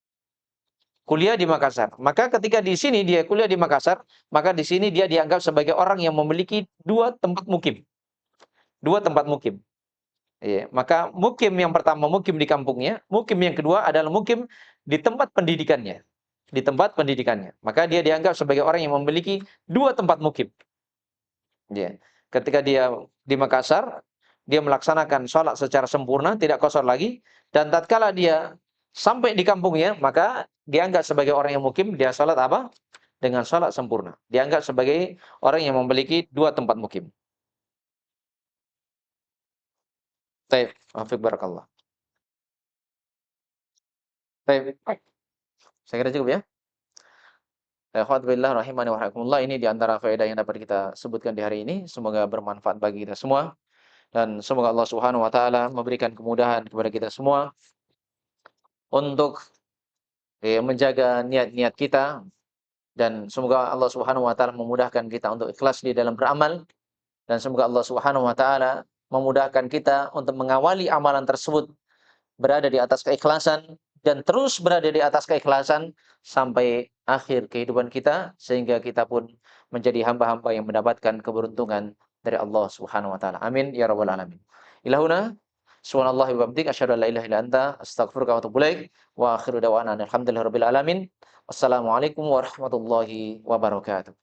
Kuliah di Makassar. Maka ketika di sini dia kuliah di Makassar, maka di sini dia dianggap sebagai orang yang memiliki dua tempat mukim. Dua tempat mukim. Iya, maka mukim yang pertama mukim di kampungnya, mukim yang kedua adalah mukim di tempat pendidikannya. Di tempat pendidikannya. Maka dia dianggap sebagai orang yang memiliki dua tempat mukim. Ya. Ketika dia di Makassar, dia melaksanakan sholat secara sempurna, tidak kosor lagi, dan tatkala dia sampai di kampungnya, maka dianggap sebagai orang yang mukim, dia sholat apa? Dengan sholat sempurna. Dianggap sebagai orang yang memiliki dua tempat mukim. Taib, Afiq barakallah. Taib. Saya kira cukup ya. Alhamdulillah rahimani wa rahimakumullah, ini di antara faedah yang dapat kita sebutkan di hari ini. Semoga bermanfaat bagi kita semua. Dan semoga Allah Subhanahu wa taala memberikan kemudahan kepada kita semua untuk menjaga niat-niat kita, dan semoga Allah Subhanahu wa taala memudahkan kita untuk ikhlas di dalam beramal, dan semoga Allah Subhanahu wa taala memudahkan kita untuk mengawali amalan tersebut berada di atas keikhlasan dan terus berada di atas keikhlasan sampai akhir kehidupan kita, sehingga kita pun menjadi hamba-hamba yang mendapatkan keberuntungan dari Allah Subhanahu wa taala. Amin ya rabbal alamin. Ilahuna subhanallahi wa bihamdihi asyhadu an la ilaha illa anta astaghfiruka wa atubu ilaik wa akhiru da'wana alhamdulillahirabbil alamin. Wassalamualaikum warahmatullahi wabarakatuh.